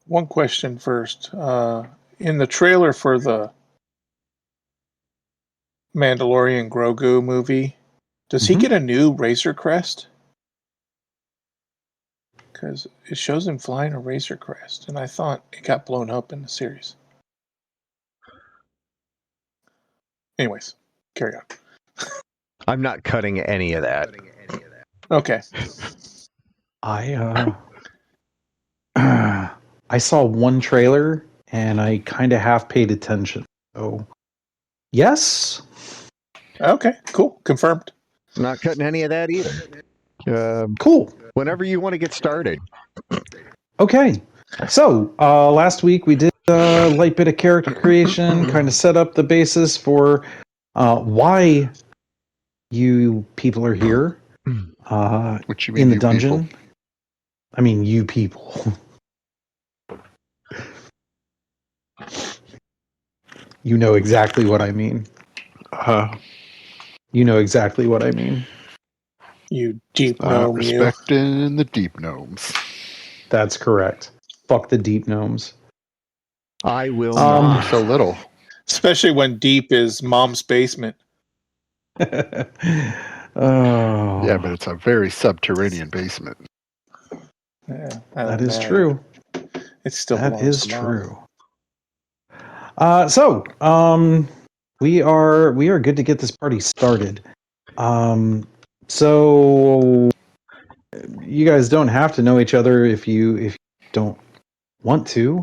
One question first. In the trailer for the Mandalorian Grogu movie, does he get a new Razor Crest? Because it shows him flying a Razor Crest, and I thought it got blown up in the series. Anyways, carry on. I'm not cutting any of that. Okay. I saw one trailer and I kind of half paid attention. So, yes. Okay, cool. Confirmed. I'm not cutting any of that either. Cool. Whenever you want to get started. Okay. So, last week we did a light bit of character creation, kind of set up the basis for why you people are here What you mean, in the you dungeon. people? I mean, you people. You know exactly what I mean. You know exactly what I mean. You deep gnome, you. Respecting the deep gnomes. That's correct. Fuck the deep gnomes. I will They're not. so little. Especially when deep is mom's basement. Oh. Yeah, but it's a very subterranean basement. Yeah, that is true. It still That belongs is to Mom. true. We are good to get this party started. So you guys don't have to know each other if you don't want to.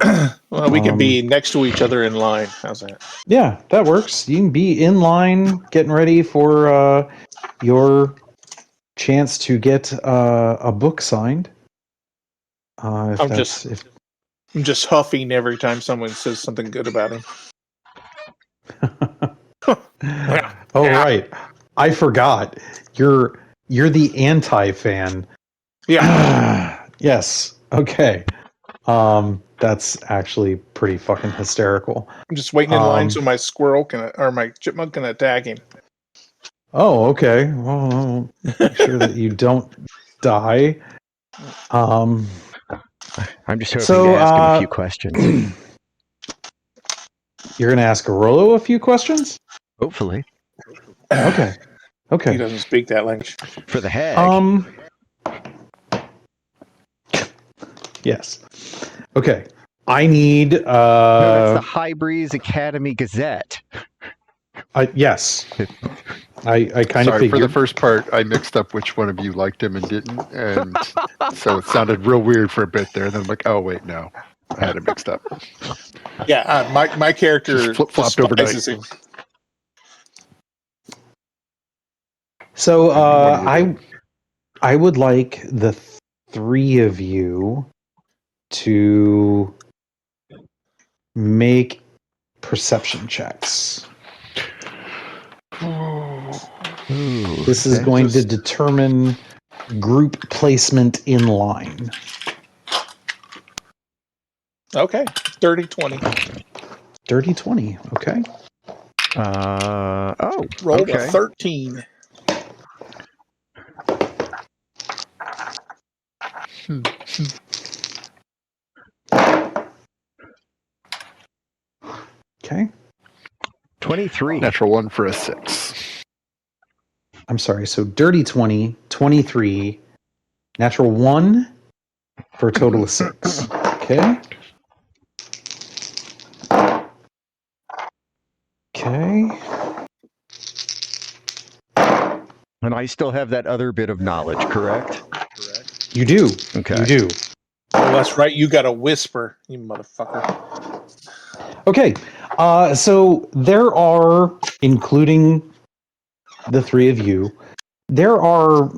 Well, we can be next to each other in line. How's that? Yeah, that works. You can be in line, getting ready for your chance to get a book signed. I'm just huffing every time someone says something good about him. Oh, right. I forgot. You're the anti-fan. Yeah. Yes. Okay. That's actually pretty fucking hysterical. I'm just waiting in line so my squirrel or my chipmunk can attack him. Oh, okay. Well, make sure that you don't die. I'm just hoping to ask him a few questions. You're going to ask Rolo a few questions? Hopefully. Okay. He doesn't speak that language. For the hag. Yes. Okay. I need No, that's the High Breeze Academy Gazette. Yes. I kind of Sorry, figured. for the first part, I mixed up which one of you liked him and didn't, and so it sounded real weird for a bit there. And then I'm like, oh wait, no, I had it mixed up. Yeah, my character Just flip-flopped overnight. him. So I would like the three of you to make perception checks. Ooh, This is going to determine group placement in line. Okay. 30-20. Dirty 20. Okay. Rolled a 13. Okay. 23. Natural 1 for a 6. I'm sorry. So dirty 20, 23, natural 1 for a total of 6. Okay. Okay. And I still have that other bit of knowledge, correct? You do. Okay. You do. Oh, that's right. You got a whisper, you motherfucker. Okay. So there are, including the three of you, there are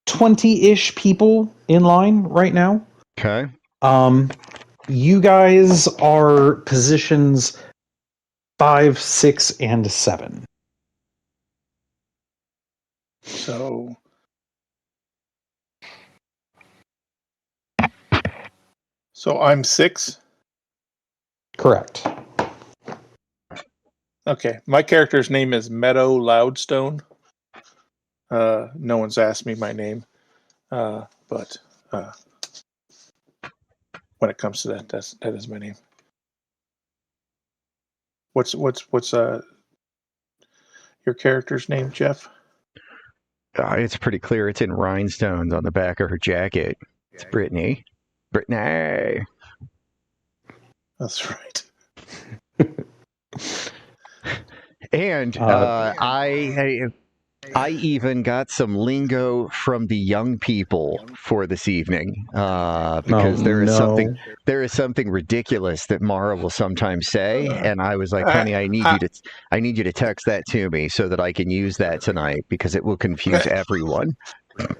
20-ish people in line right now. Okay. You guys are positions 5, 6, and 7. So I'm 6? Correct. Okay. My character's name is Meadow Loudstone. No one's asked me my name. But when it comes to that. That is my name. What's your character's name, Jeff? It's pretty clear. It's in rhinestones on the back of her jacket. It's Brittneigh. Brittneigh. That's right. And I even got some lingo from the young people for this evening because there is something ridiculous that Mara will sometimes say, and I was like, "Honey, I need you to text that to me so that I can use that tonight because it will confuse everyone."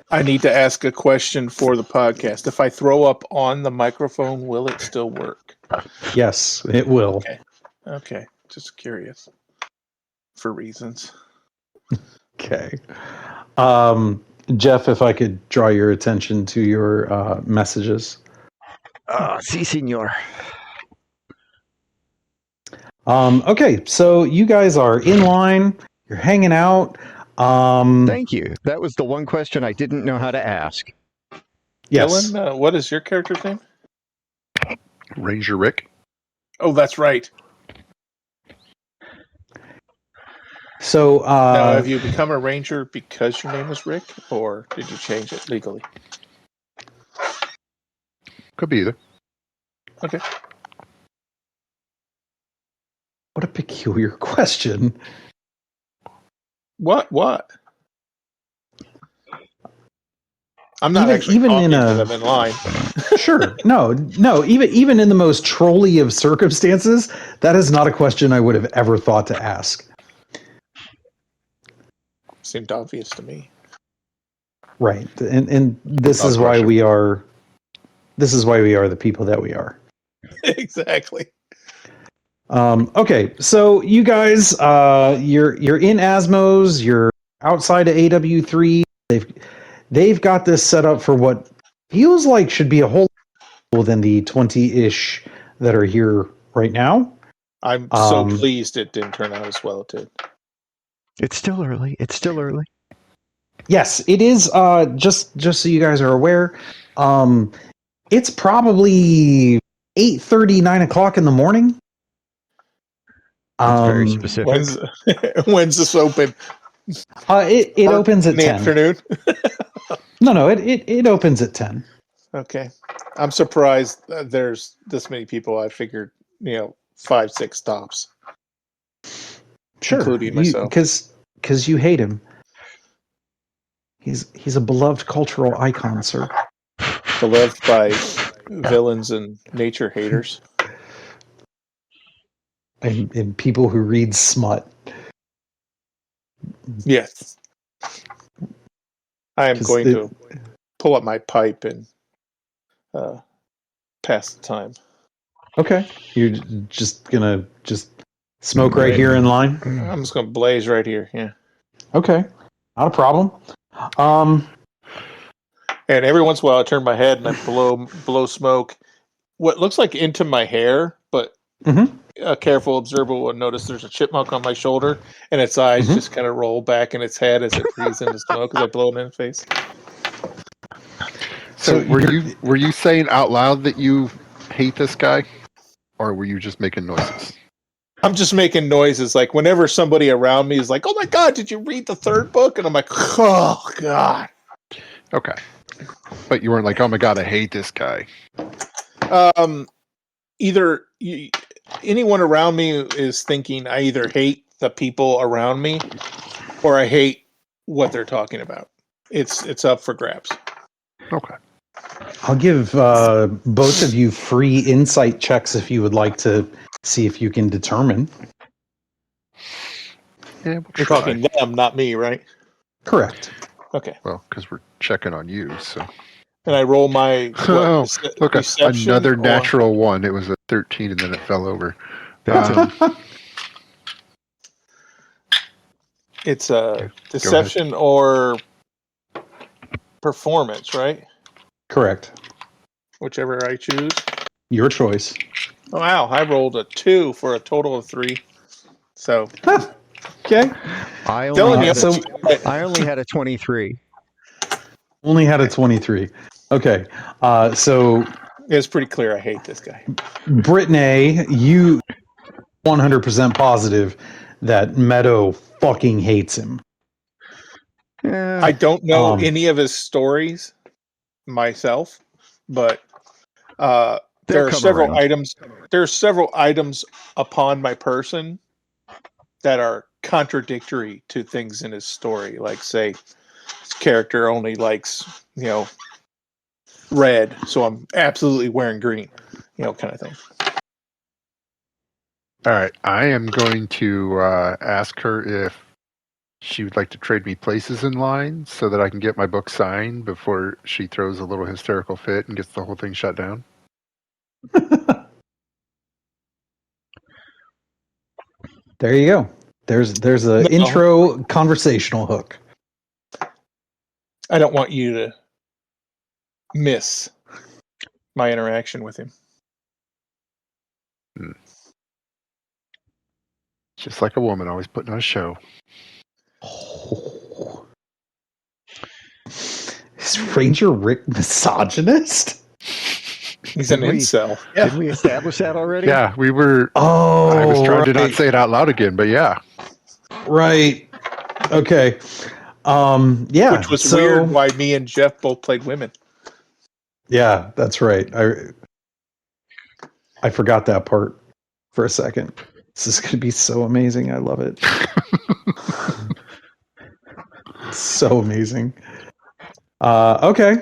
I need to ask a question for the podcast. If I throw up on the microphone, will it still work? Yes, it will. Okay. Just curious. For reasons. Okay. Jeff, if I could draw your attention to your messages. Si, senor. Okay, so you guys are in line. You're hanging out. Thank you. That was the one question I didn't know how to ask. Yes. Dylan, what is your character's name? Ranger Rick. Oh, that's right. So, now, have you become a ranger because your name is Rick, or did you change it legally? Could be either. Okay. What a peculiar question. What? I'm not even talking in to them in line. Sure. No. Even in the most trolly of circumstances, that is not a question I would have ever thought to ask. Seemed obvious to me. Right. And this is why we are the people that we are. Exactly. Okay, so you guys, you're in Asmos, you're outside of AW3. They've got this set up for what feels like should be a whole lot more than the 20-ish that are here right now. I'm so pleased it didn't turn out as well it did. It's still early. Yes, it is. Just so you guys are aware, it's probably 8:30, 9 o'clock in the morning. That's very specific. When's this open? It opens at 10. Afternoon? No, it opens at 10. Okay. I'm surprised there's this many people. I figured, 5-6 stops. Sure. Including myself. Because you hate him. He's a beloved cultural icon, sir. Beloved by villains and nature haters. And people who read smut. Yes. I am going to pull up my pipe and pass the time. Okay. You're just gonna smoke right here in line? I'm just gonna blaze right here, yeah. Okay. Not a problem. And every once in a while I turn my head and I blow smoke. What looks like into my hair, but a careful observer will notice there's a chipmunk on my shoulder, and its eyes just kind of roll back in its head as it breathes in the smoke as I blow it in its face. So were you saying out loud that you hate this guy, or were you just making noises? I'm just making noises. Like whenever somebody around me is like, "Oh my God, did you read the third book?" And I'm like, "Oh God." Okay, but you weren't like, "Oh my God, I hate this guy." Anyone around me is thinking I either hate the people around me or I hate what they're talking about. It's up for grabs. Okay. I'll give both of you free insight checks if you would like to see if you can determine. Yeah, You're talking them, not me, right? Correct. Okay. Well, because we're checking on you, so. And I roll my look, another natural one. It was a 13, and then it fell over. It's a deception or performance, right? Correct. Whichever I choose. Your choice. Oh, wow, I rolled a 2 for a total of 3. So. Okay. I only had a 23. Only had a 23. Okay. So It's pretty clear I hate this guy. Brittneigh, you 100% positive that Meadow fucking hates him. I don't know any of his stories myself, but there are several items. There are several items upon my person that are contradictory to things in his story. Like, say, his character only likes, red, so I'm absolutely wearing green, kind of thing. All right, I am going to ask her if she would like to trade me places in line so that I can get my book signed before she throws a little hysterical fit and gets the whole thing shut down. There you go. There's an intro conversational hook. I don't want you to miss my interaction with him. Just like a woman, always putting on a show. Oh. Is Ranger Rick misogynist? He's an incel. Did we establish that already? Yeah, we were. Oh, I was trying to not say it out loud again, but yeah. Right. Okay. Yeah. Which was weird why me and Jeff both played women. Yeah, that's right. I forgot that part for a second. This is going to be so amazing. I love it. So amazing. Okay.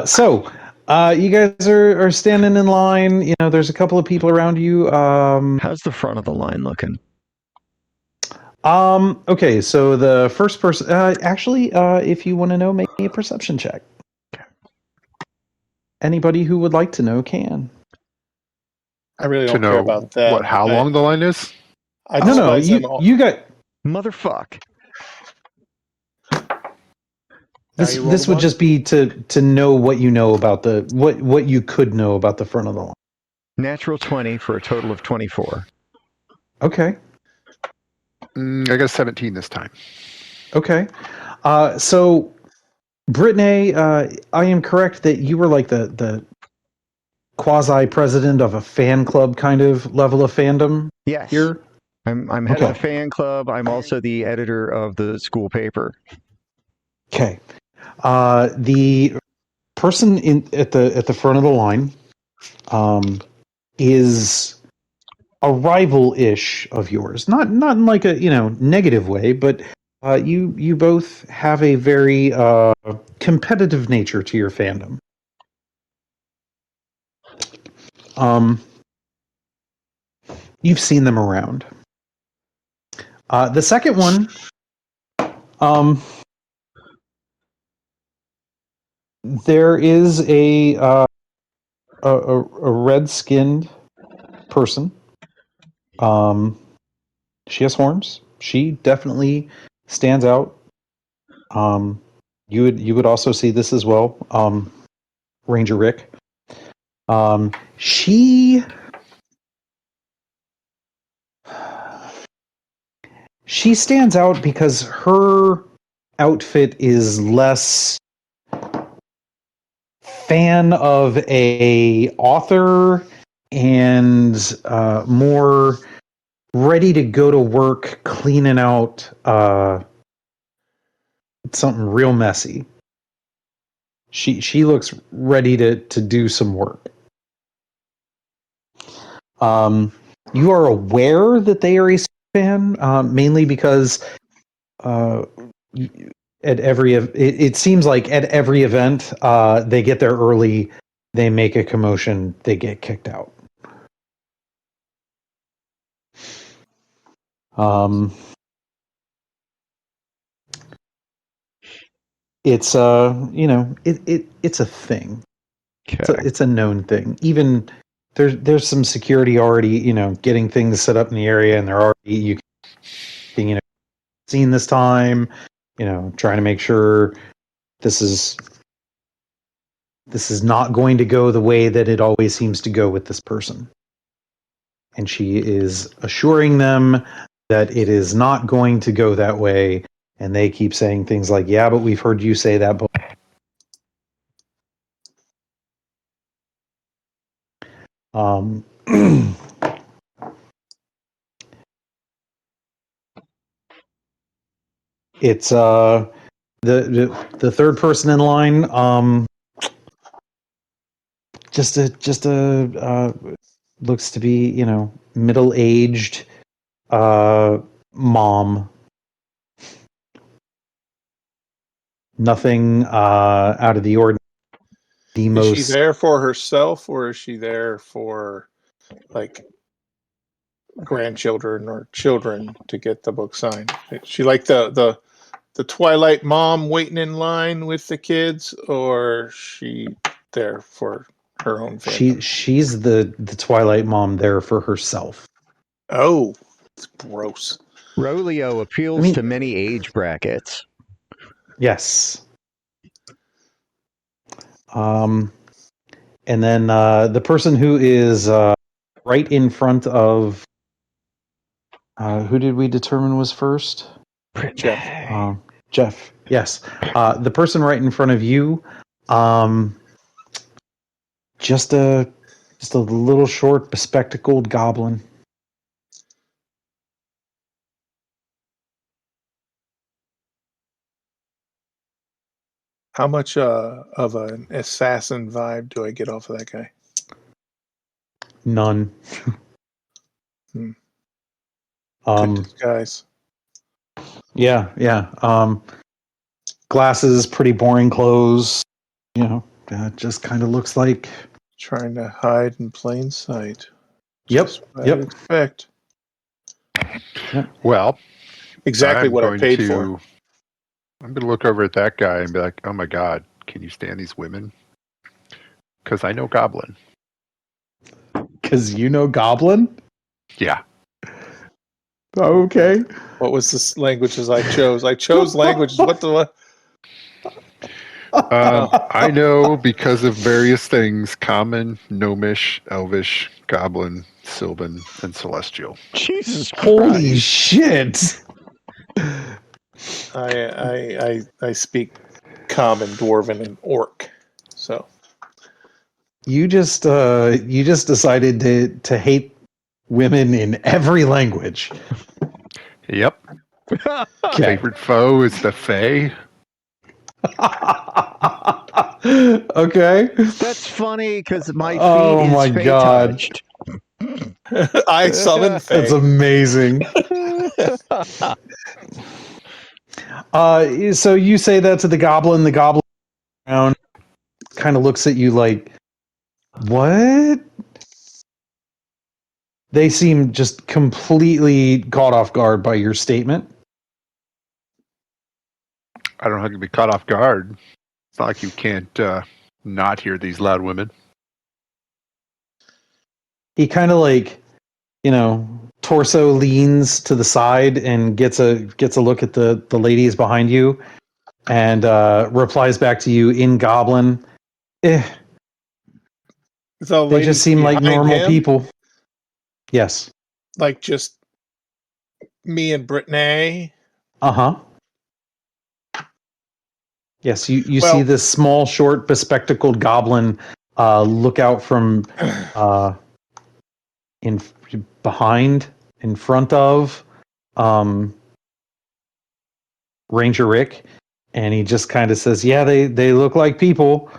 So you guys are standing in line. There's a couple of people around you. How's the front of the line looking? Okay, so the first person, actually, if you want to know, make me a perception check. Anybody who would like to know can. I really don't care about that. How long the line is? No, you got... Motherfuck. This would just be to know what you know about what you could know about the front of the line. Natural 20 for a total of 24. Okay. I got 17 this time. Okay. So, Brittneigh, I am correct that you were like the quasi-president of a fan club kind of level of fandom? Yes. Here? I'm head of the fan club. I'm also the editor of the school paper. Okay. The person at the front of the line is a rival-ish of yours. Not in like a negative way, but you both have a very competitive nature to your fandom. You've seen them around. The second one, there is a red-skinned person. She has horns. She definitely stands out. You would also see this as well, Ranger Rick. She stands out because her outfit is less fan of a author and more ready to go to work cleaning out something real messy. She looks ready to do some work. You are aware that they are a fan, mainly because at every it seems like at every event they get there early, they make a commotion, they get kicked out. It's it's a thing. Okay. It's a known thing. Even there's some security already, getting things set up in the area, and they're already seen this time, trying to make sure this is not going to go the way that it always seems to go with this person. And she is assuring them that it is not going to go that way, and they keep saying things like, "Yeah, but we've heard you say that before." Um, it's the third person in line. Just a looks to be middle-aged mom. Nothing out of the ordinary. The Is she most there for herself, or is she there for like grandchildren or children to get the book signed? Is she like the Twilight mom waiting in line with the kids, or is she there for her own family? she's the Twilight mom there for herself. Oh, it's gross. Rolio appeals to many age brackets. Yes. And then the person who is right in front of who did we determine was first? Jeff. Jeff. Yes. The person right in front of you, just a little short, bespectacled goblin. How much of an assassin vibe do I get off of that guy? None. Good disguise. Yeah. Glasses, pretty boring clothes. Just kind of looks like Trying to hide in plain sight. Yep. Just what I'd expect. Yep. Well, exactly what I paid for. I'm going to look over at that guy and be like, oh my God, can you stand these women? Because I know Goblin. Because you know Goblin? Yeah. Okay. What was the languages I chose? I chose languages. What the... I know because of various things: Common, Gnomish, Elvish, Goblin, Sylvan, and Celestial. Jesus Christ. Holy shit! I speak Common, Dwarven, and Orc. So You just decided to hate women in every language. Yep. Okay. Favorite foe is the Fae. Okay. That's funny because my feet Oh my is God. touched. I summon Fae. That's amazing. So you say that to the goblin. The goblin around kind of looks at you like, what? They seem just completely caught off guard by your statement. I don't know how you can be caught off guard. It's not like you can't not hear these loud women. He kind of torso leans to the side and gets a look at the ladies behind you, and replies back to you in Goblin. They just seem like normal people. Yes. Like just me and Brittneigh. Uh-huh. Yes, you see this small, short, bespectacled goblin look out from in front of Ranger Rick, and he just kind of says, "Yeah, they look like people."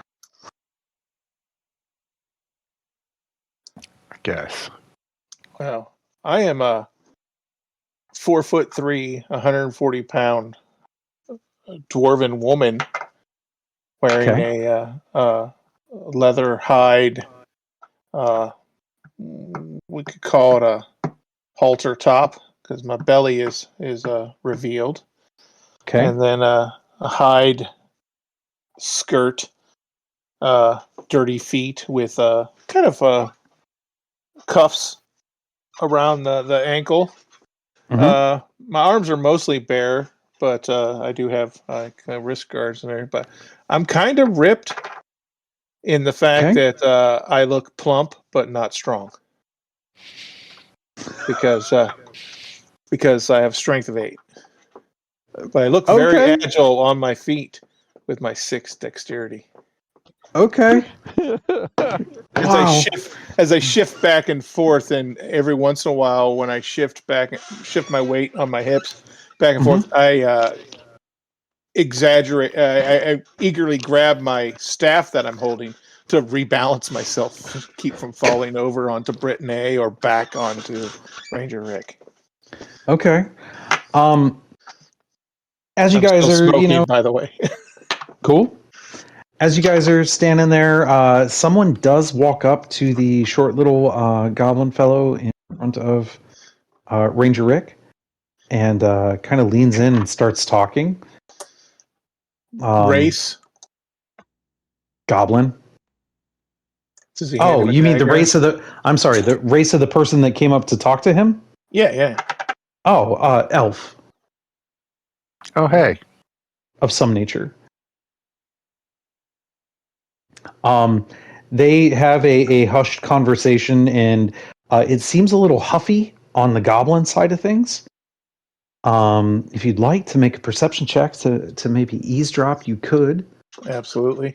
I guess. Well, I am a 4'3", 140-pound dwarven woman wearing a leather hide. We could call it a halter top because my belly is revealed. Okay. And then a hide skirt, dirty feet with kind of cuffs around the ankle. Mm-hmm. My arms are mostly bare, but I do have wrist guards in there. But I'm kind of ripped in the fact that I look plump but not strong because I have strength of 8. But I look very agile on my feet with my 6 dexterity. Okay. As I shift back and forth, and every once in a while, when I shift my weight on my hips back and forth, I exaggerate. I eagerly grab my staff that I'm holding to rebalance myself, keep from falling over onto Brittneigh or back onto Ranger Rick. Okay. As you I'm guys still are, smoking, by the way. cool. As you guys are standing there, someone does walk up to the short little goblin fellow in front of Ranger Rick and kind of leans in and starts talking. Race? Goblin. Does he hand him a you mean the dagger? race of the... I'm sorry, the race of the person that came up to talk to him? Yeah. Oh, elf. Oh, hey. Of some nature. They have a hushed conversation, and it seems a little huffy on the goblin side of things. If you'd like to make a perception check to maybe eavesdrop, you could. Absolutely.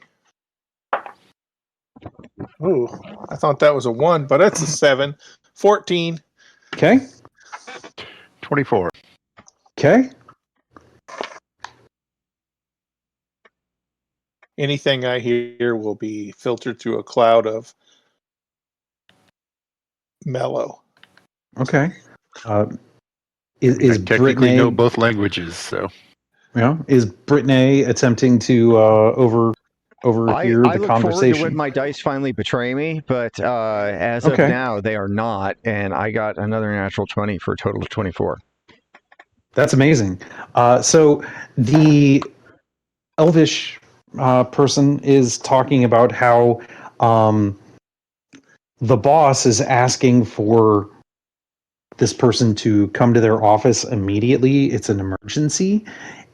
Ooh, I thought that was a 1, but it's a 7. 14. Okay. 24. Okay. Anything I hear will be filtered through a cloud of mellow. Okay. I technically know both languages, so. Yeah. Is Brittneigh attempting to overhear I the look conversation? forward to when my dice finally betray me, but as of now, they are not, and I got another natural 20 for a total of 24. That's amazing. So the elvish person is talking about how the boss is asking for this person to come to their office immediately. It's an emergency.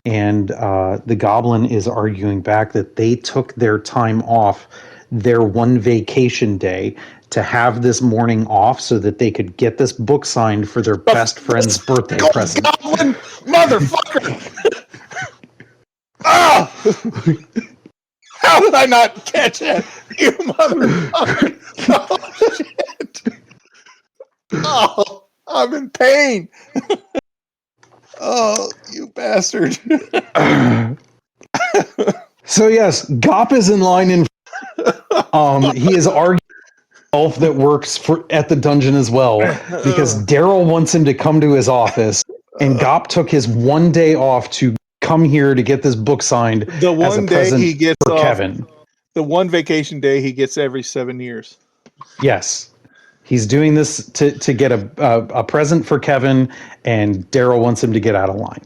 And the goblin is arguing back that they took their time off, their one vacation day, to have this morning off so that they could get this book signed for their best friend's birthday present. Goblin motherfucker! Oh! How did I not catch that? You motherfucker! Oh, shit! Oh, I'm in pain! Oh, you bastard! So yes, Gop is in line in. He is arguing elf that works at the dungeon as well because Daryl wants him to come to his office, and Gop took his one day off to come here to get this book signed The one as a day present he gets for off, Kevin. The one vacation day he gets every 7 years. Yes. He's doing this to get a present for Kevin, and Daryl wants him to get out of line.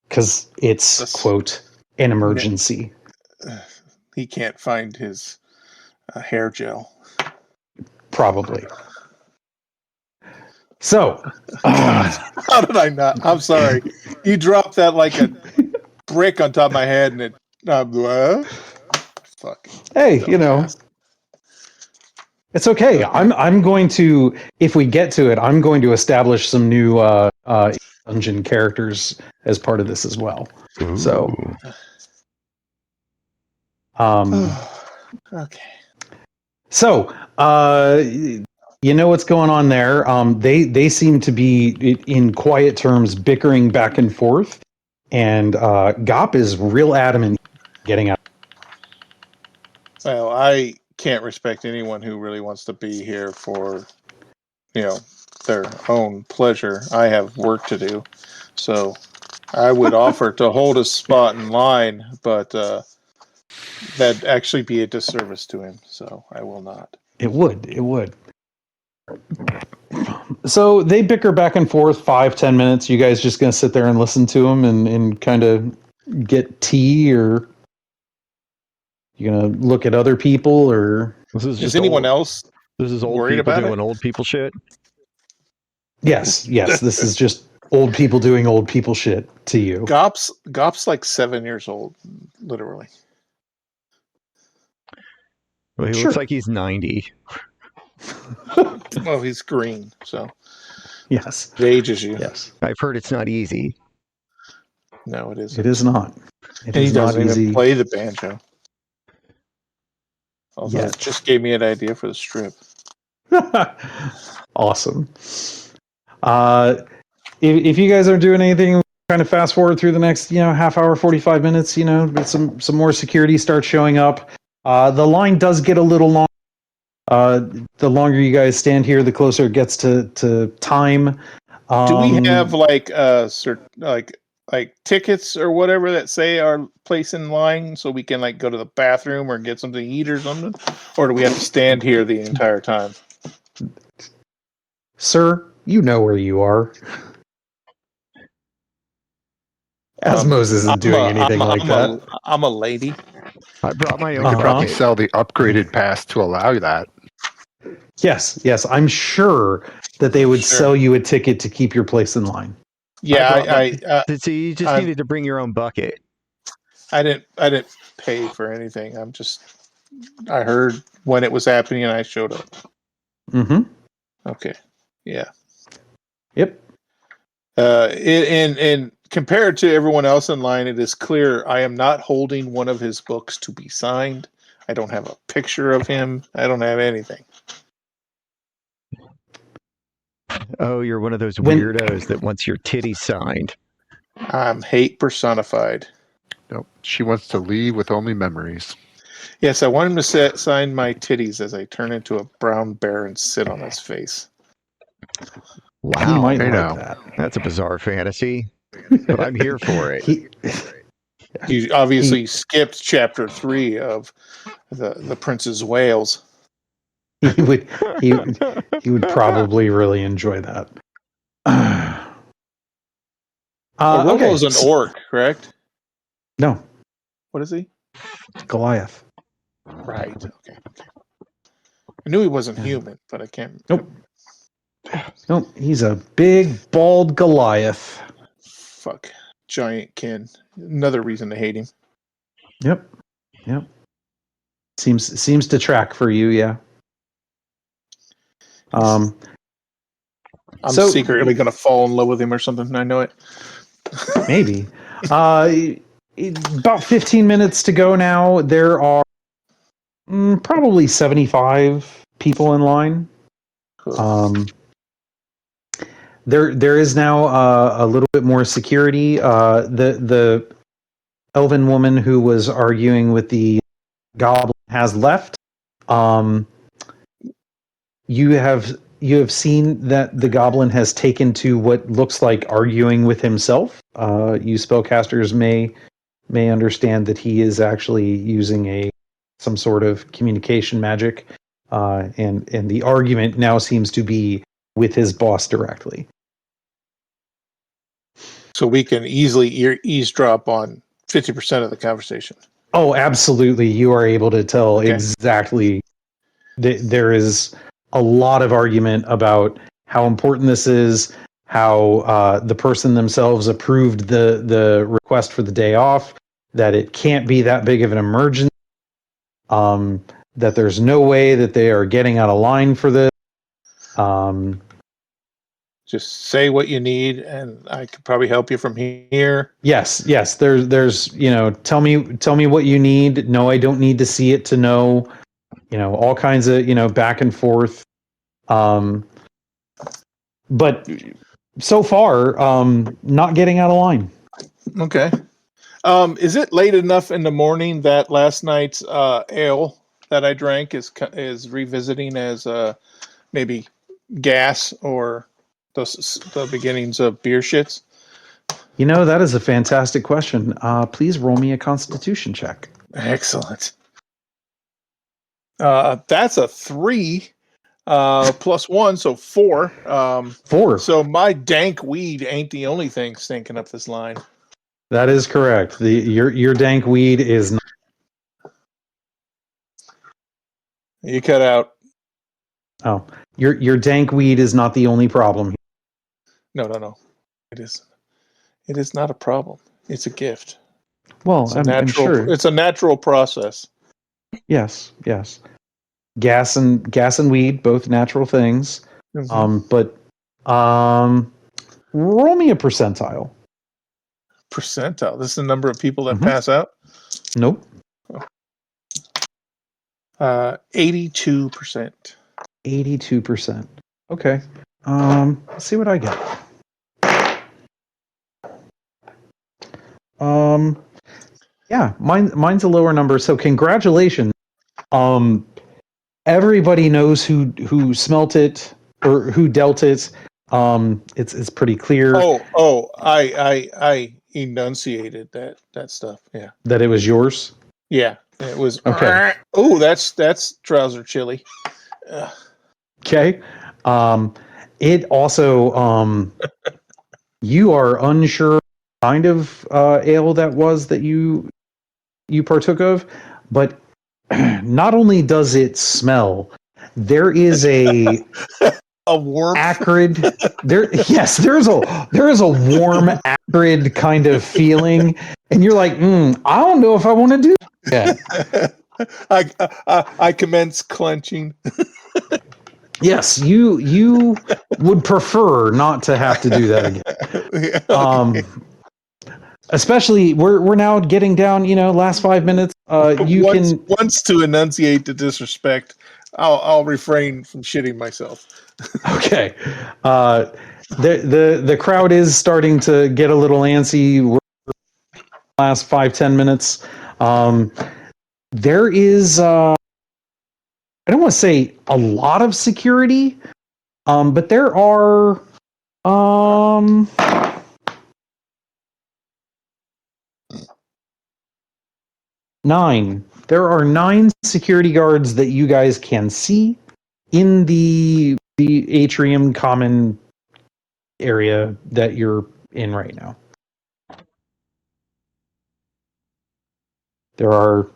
Because it's, quote, an emergency. He can't find his hair gel. Probably. So. How did I not? I'm sorry. You dropped that like a brick on top of my head, and it... Fuck. Hey, it's okay. I'm going to, if we get to it, I'm going to establish some new dungeon characters as part of this as well. Ooh. So, okay. So, you know what's going on there. They seem to be, in quiet terms, bickering back and forth, and Gop is real adamant getting out. Well, I can't respect anyone who really wants to be here for, their own pleasure. I have work to do, so I would offer to hold a spot in line, but that'd actually be a disservice to him, so I will not. It would. So they bicker back and forth 5-10 minutes. You guys just gonna sit there and listen to them and kind of get tea, or you gonna look at other people, or is anyone else? This is old worried people about doing old people shit. Yes. This is just old people doing old people shit to you. Gop's like 7 years old, literally. Well, he looks like he's 90. Well, he's green, so yes, it ages you. Yes, I've heard it's not easy. No, it isn't. It is not. It And he is not doesn't even easy. play the banjo. Although Yet. it just gave me an idea for the strip. Awesome. If you guys aren't doing anything, kind of fast forward through the next, half hour, 45 minutes, with some more security starts showing up. The line does get a little long. The longer you guys stand here, the closer it gets to time. Do we have like tickets or whatever that say our place in line so we can like go to the bathroom or get something to eat or something? Or do we have to stand here the entire time? Sir, you know where you are. Asmos isn't doing anything like that. I'm a lady. I brought my They own could probably bucket. sell the upgraded pass to allow you that. Yes, I'm sure that they would sell you a ticket to keep your place in line. Yeah, So you just needed to bring your own bucket. I didn't pay for anything. I heard when it was happening and I showed up. Mm-hmm. Okay. Yeah. Yep. And compared to everyone else in line, it is clear I am not holding one of his books to be signed. I don't have a picture of him. I don't have anything. Oh, you're one of those weirdos that wants your titty signed. I'm hate personified. Nope. She wants to leave with only memories. Yes, I want him to sign my titties as I turn into a brown bear and sit on his face. Wow. He might like that. That's a bizarre fantasy, but I'm here for it. He obviously skipped chapter 3 of the Prince's Wales. He would probably really enjoy that. Romo's an orc, correct? No. What is he? Goliath. Right. Okay. I knew he wasn't human, but I can't. Nope. He's a big, bald Goliath. Fuck. Giant kin. Another reason to hate him. Yep. Seems to track for you, yeah. I'm secretly going to fall in love with him or something. I know it. Maybe. About 15 minutes to go now. There are probably 75 people in line. Cool. There is now a little bit more security. The elven woman who was arguing with the goblin has left. You have seen that the goblin has taken to what looks like arguing with himself. You spellcasters may understand that he is actually using some sort of communication magic, and the argument now seems to be with his boss directly. So we can easily eavesdrop on 50% of the conversation. Oh, absolutely. You are able to tell exactly. There is a lot of argument about how important this is, how the person themselves approved the request for the day off, that it can't be that big of an emergency, that there's no way that they are getting out of line for this. Just say what you need, and I could probably help you from here. Yes. There's tell me what you need. No, I don't need to see it to know. All kinds of back and forth. But so far, not getting out of line. Okay. Is it late enough in the morning that last night's ale that I drank is revisiting as maybe gas or the beginnings of beer shits? That is a fantastic question. Please roll me a Constitution check. Excellent. That's a 3 plus 1, so 4. 4. So my dank weed ain't the only thing stinking up this line. That is correct. Your dank weed is not. You cut out. Oh, your dank weed is not the only problem. No. It is not a problem. It's a gift. Well, I'm sure it's a natural process. Yes. Gas and weed, both natural things. Mm-hmm. But roll me a percentile. Percentile. This is the number of people that pass out? Nope. 82%. 82%. Okay. Let's see what I get. Yeah, mine's a lower number. So congratulations. Everybody knows who smelt it or who dealt it. It's pretty clear. I enunciated that stuff. Yeah. That it was yours. Yeah. It was okay. Oh, that's trouser chili. Okay. It also you are unsure kind of ale that was that you partook of, but not only does it smell, there is a warm acrid there's a warm acrid kind of feeling, and you're like, I don't know if I want to do that. I commence clenching. Yes, you would prefer not to have to do that again. Yeah, okay. Especially we're now getting down, last 5 minutes. Once to enunciate the disrespect, I'll refrain from shitting myself. Okay. The crowd is starting to get a little antsy. We're last 5-10 minutes. There is I don't want to say a lot of security, but there are 9. There are 9 security guards that you guys can see in the atrium common area that you're in right now. There are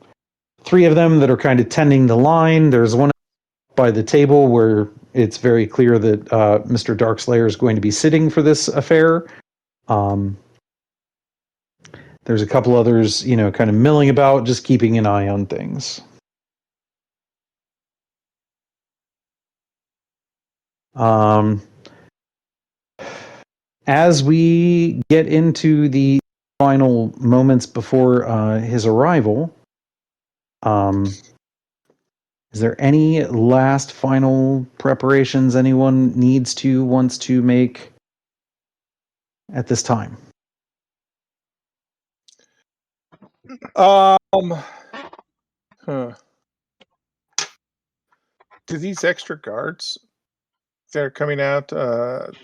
3 of them that are kind of tending the line. There's one by the table where it's very clear that Mr. Darkslayer is going to be sitting for this affair. There's a couple others, kind of milling about, just keeping an eye on things. As we get into the final moments before his arrival, is there any last final preparations anyone wants to make at this time? Do these extra guards that are coming out,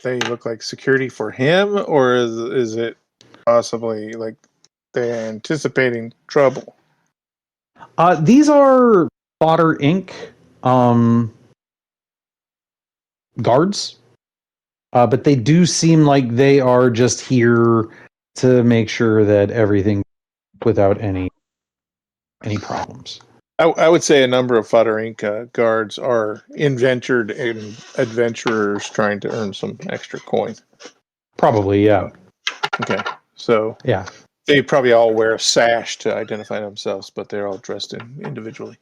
they look like security for him, or is it possibly like they're anticipating trouble? These are Fodder Inc. Guards, but they do seem like they are just here to make sure that everything without any problems. I would say a number of Fodder Inc. Guards are inventured and adventurers trying to earn some extra coin. Probably, yeah. Okay, so yeah, they probably all wear a sash to identify themselves, but they're all dressed individually.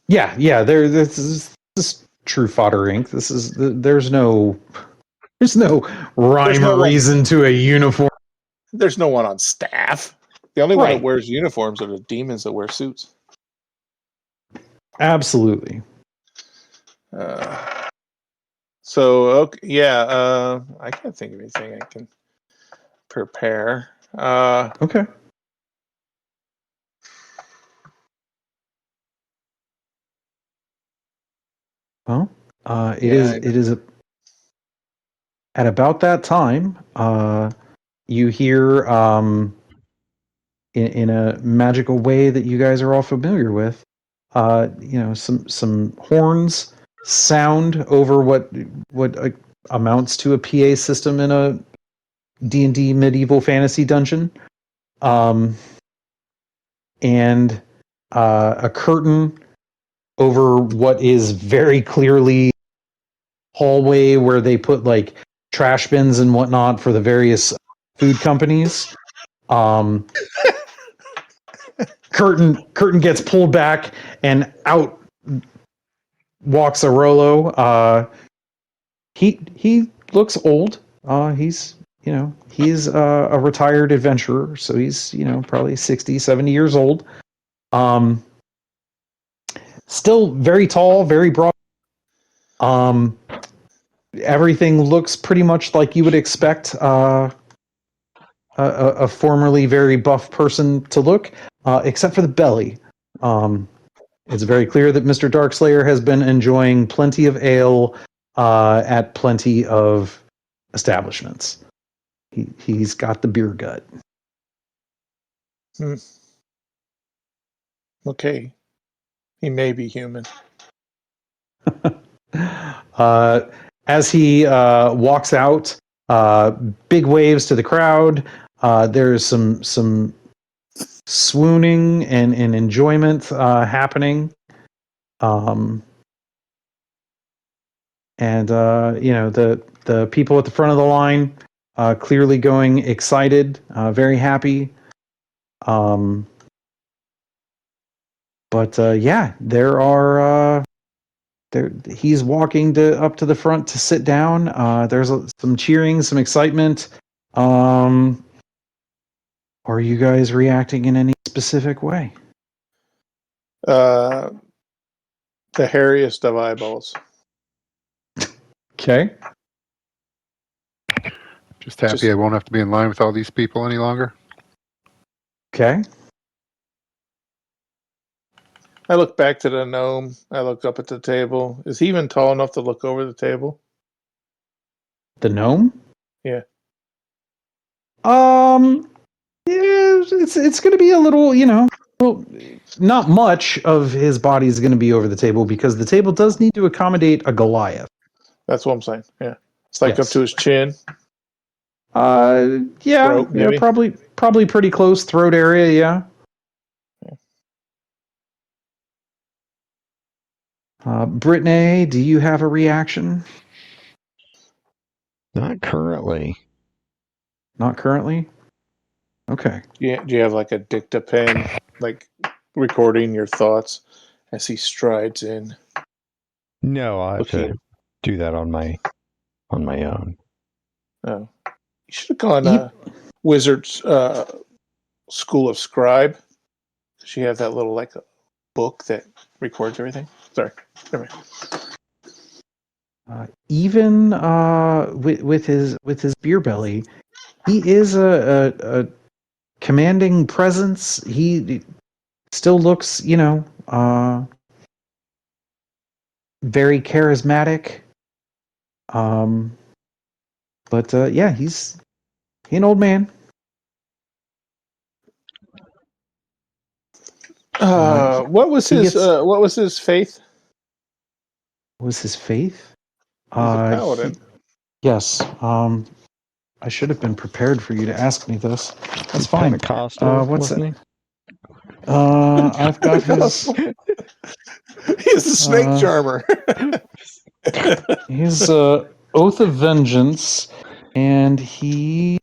Yeah. This is true Fodder Inc. There's no rhyme or reason to a uniform. There's no one on staff. The only one that wears uniforms are the demons that wear suits. Absolutely. So, okay, yeah, I can't think of anything I can prepare. Okay. Well, it is at about that time, you hear in a magical way that you guys are all familiar with, some horns sound over what amounts to a PA system in a D&D medieval fantasy dungeon, and a curtain over what is very clearly hallway where they put like trash bins and whatnot for the various food companies. Curtain gets pulled back, and out walks a Rolo. He looks old. He's he's a retired adventurer, so he's, probably 60, 70 years old. Still very tall, very broad. Everything looks pretty much like you would expect a formerly very buff person to look, except for the belly. It's very clear that Mr. Darkslayer has been enjoying plenty of ale at plenty of establishments. He's got the beer gut. Okay. He may be human. As he walks out, big waves to the crowd. There's some swooning and enjoyment happening. And the people at the front of the line clearly going excited, very happy. But there are he's walking up to the front to sit down. There's some cheering, some excitement. Are you guys reacting in any specific way? The hairiest of eyeballs. Okay. Just happy I won't have to be in line with all these people any longer. Okay. I look back to the gnome. I look up at the table. Is he even tall enough to look over the table? The gnome? Yeah. Yeah, it's going to be a little, well, not much of his body is going to be over the table because the table does need to accommodate a Goliath. That's what I'm saying. Yeah. It's like Yes. up to his chin. Yeah, Throat, maybe? probably pretty close throat area, yeah. Brittneigh, do you have a reaction? Not currently. Not currently? Okay. Do you have like a dictapen, like recording your thoughts as he strides in? No, I have Okay. to do that on my own. Oh. You should have gone Wizard's School of Scribe. She has that little like a book that records everything. Sorry. Never mind. Even with his beer belly, he is a commanding presence. He still looks, very charismatic. But yeah, he's an old man. What was his faith? What was his faith? He's a paladin. Yes. I should have been prepared for you to ask me this. That's fine. What's it? I've got his. He's the snake charmer. His oath of vengeance, and he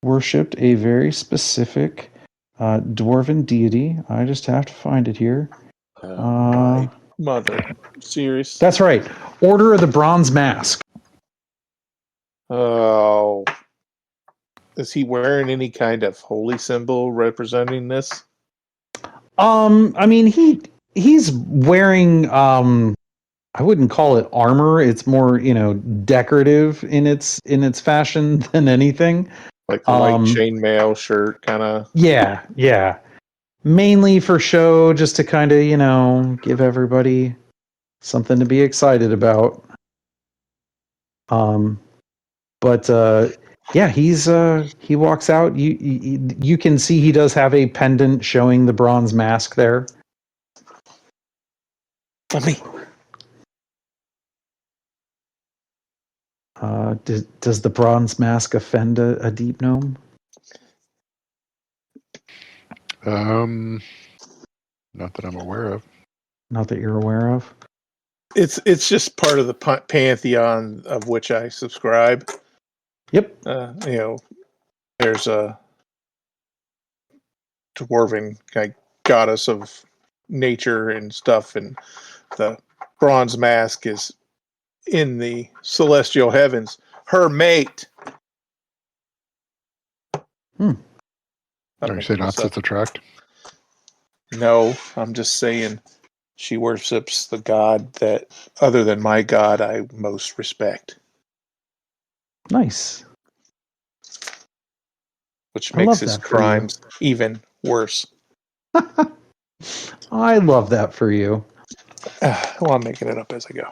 worshipped a very specific dwarven deity. I just have to find it here. My mother. Serious? That's right. Order of the Bronze Mask. Oh. Is he wearing any kind of holy symbol representing this? I mean, he's wearing I wouldn't call it armor. It's more, decorative in its fashion than anything. Like the white chainmail shirt, kind of. Yeah. Mainly for show, just to kind of, give everybody something to be excited about. But yeah, he walks out. You can see he does have a pendant showing the bronze mask there. Let me. Does the bronze mask offend a deep gnome? Not that I'm aware of. Not that you're aware of. It's just part of the pantheon of which I subscribe. Yep. There's a dwarven goddess of nature and stuff, and the bronze mask is in the celestial heavens. Her mate Are you saying opposites attract? No, I'm just saying she worships the god that, other than my god, I most respect. Nice. Which I makes love his that for you. crimes even worse. I love that for you. Well, I'm making it up as I go.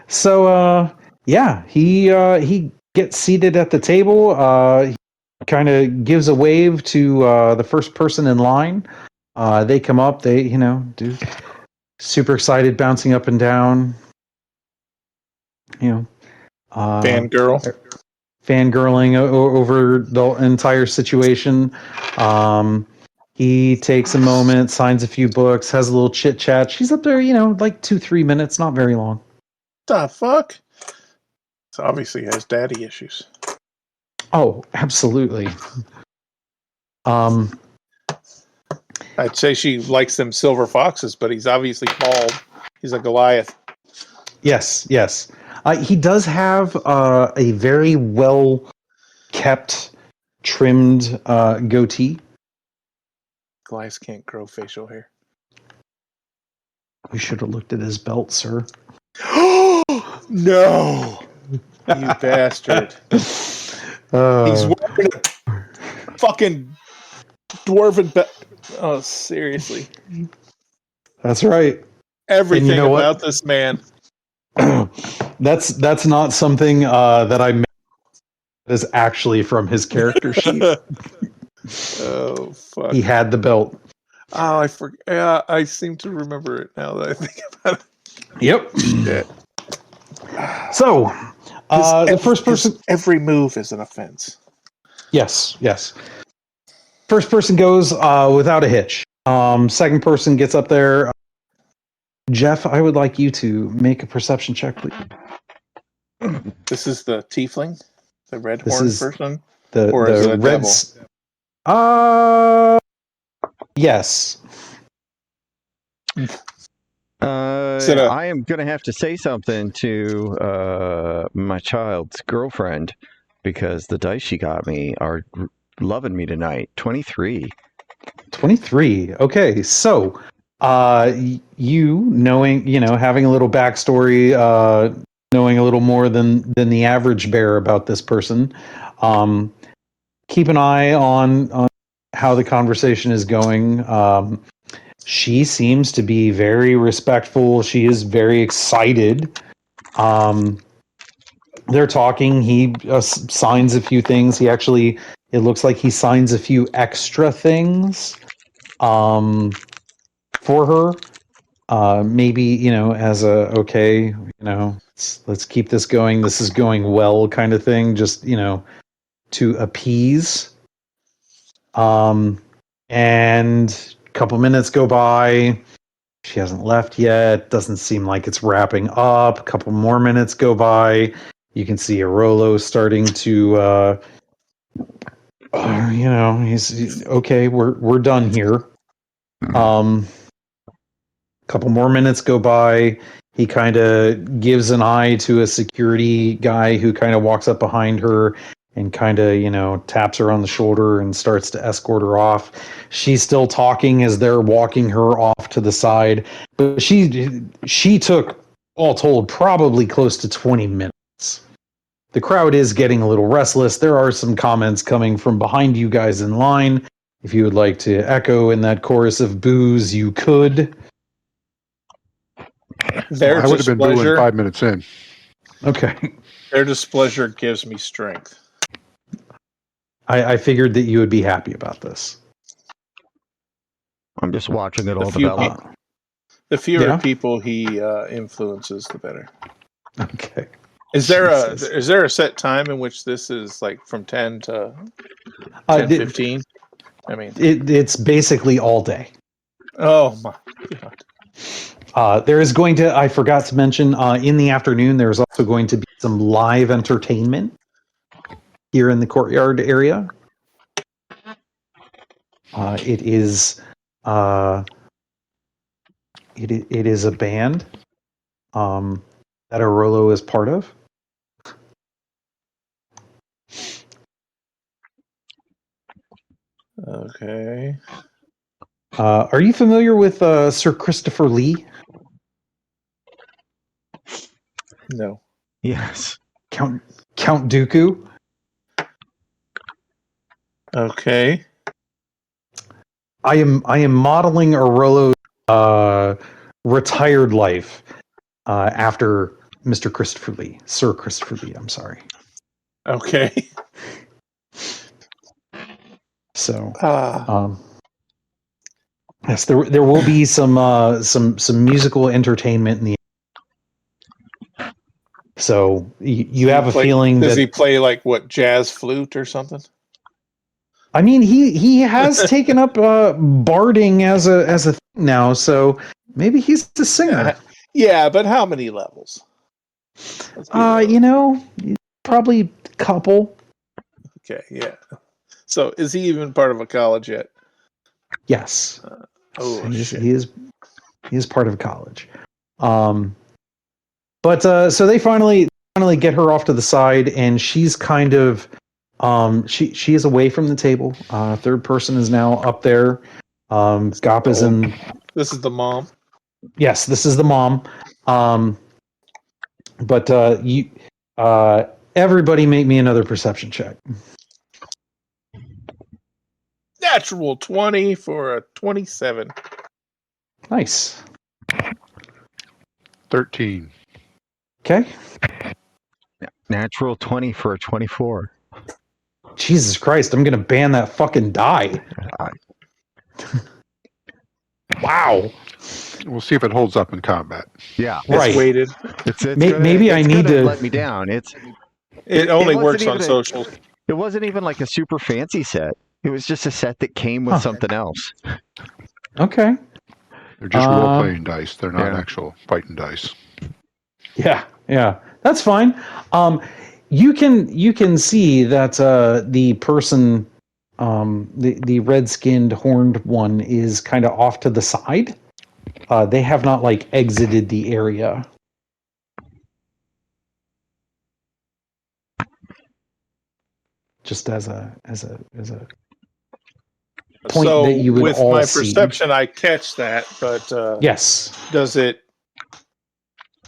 So, yeah, he gets seated at the table. He kind of gives a wave to the first person in line. They come up. They, do super excited, bouncing up and down. Fangirl. Fangirling over the entire situation. He takes a moment, signs a few books, has a little chit chat. She's up there, like 2-3 minutes, not very long. The fuck? So obviously has daddy issues. Oh, absolutely. I'd say she likes them silver foxes, but he's obviously bald. He's a Goliath. Yes. He does have a very well kept, trimmed goatee. Goliaths can't grow facial hair. We should have looked at his belt, sir. No! You bastard. He's wearing a fucking dwarven belt. Oh, seriously. That's right. Everything about this man. That's not something that I made. That is actually from his character sheet. Oh, fuck. He had the belt. Oh, I forgot. Yeah, I seem to remember it now that I think about it. Yep. Shit. So, the first person. Every move is an offense. Yes. First person goes without a hitch. Second person gets up there. Jeff, I would like you to make a perception check, please. This is the tiefling, the red This horn is person, the is it a red. Yes. I am going to have to say something to my child's girlfriend because the dice she got me are loving me tonight. 23. 23. Okay, so you knowing, having a little backstory, knowing a little more than the average bear about this person, keep an eye on how the conversation is going. She seems to be very respectful. She is very excited. They're talking. He signs a few things. It looks like he signs a few extra things for her. Maybe, as okay, let's keep this going. This is going well kind of thing, just, to appease. And a couple minutes go by. She hasn't left yet. Doesn't seem like it's wrapping up. A couple more minutes go by. You can see Arolo starting to, he's okay. We're done here. Couple more minutes go by. He kind of gives an eye to a security guy who kind of walks up behind her and kind of, taps her on the shoulder and starts to escort her off. She's still talking as they're walking her off to the side, but she took, all told, probably close to 20 minutes. The crowd is getting a little restless. There are some comments coming from behind you guys in line. If you would like to echo in that chorus of boos, you could. I would have been booing 5 minutes in. Okay. Their displeasure gives me strength. I figured that you would be happy about this. I'm just watching it all develop. The fewer people he influences, the better. Okay. Is there a set time in which this is like from 10 to 10:15? I mean, it's basically all day. Oh my god. There is going to, I forgot to mention, in the afternoon, there's also going to be some live entertainment here in the courtyard area. It is a band that Arolo is part of. Okay. Are you familiar with Sir Christopher Lee? No. Yes. Count Dooku? Okay. I am modeling Arolo's retired life after Mr. Christopher Lee. Sir Christopher Lee, I'm sorry. Okay. So yes, there will be some musical entertainment in the. So you have a feeling does that he play like what, jazz flute or something? I mean he has taken up barding as a thing now, so maybe he's a singer. Yeah, but how many levels? Probably a couple. Okay, yeah. So is he even part of a college yet? Yes. Shit. He is part of college. But so they finally get her off to the side, and she's kind of she is away from the table. Third person is now up there. Gop is in. This is the mom. Yes, this is the mom. But everybody make me another perception check. Natural 20 for a 27. Nice. 13. Okay. Natural 20 for a 24. Jesus Christ, I'm going to ban that fucking die. Wow. We'll see if it holds up in combat. Yeah. Right. It's weighted. Maybe I need to let me down. It only works on social. It wasn't even like a super fancy set. It was just a set that came with something else. Okay. They're just role-playing dice. They're not actual fighting dice. Yeah. That's fine. You can see that the person, the red-skinned horned one, is kind of off to the side. They have not exited the area. Just as a point so that you would with all my see. perception, I catch that, but yes. Does it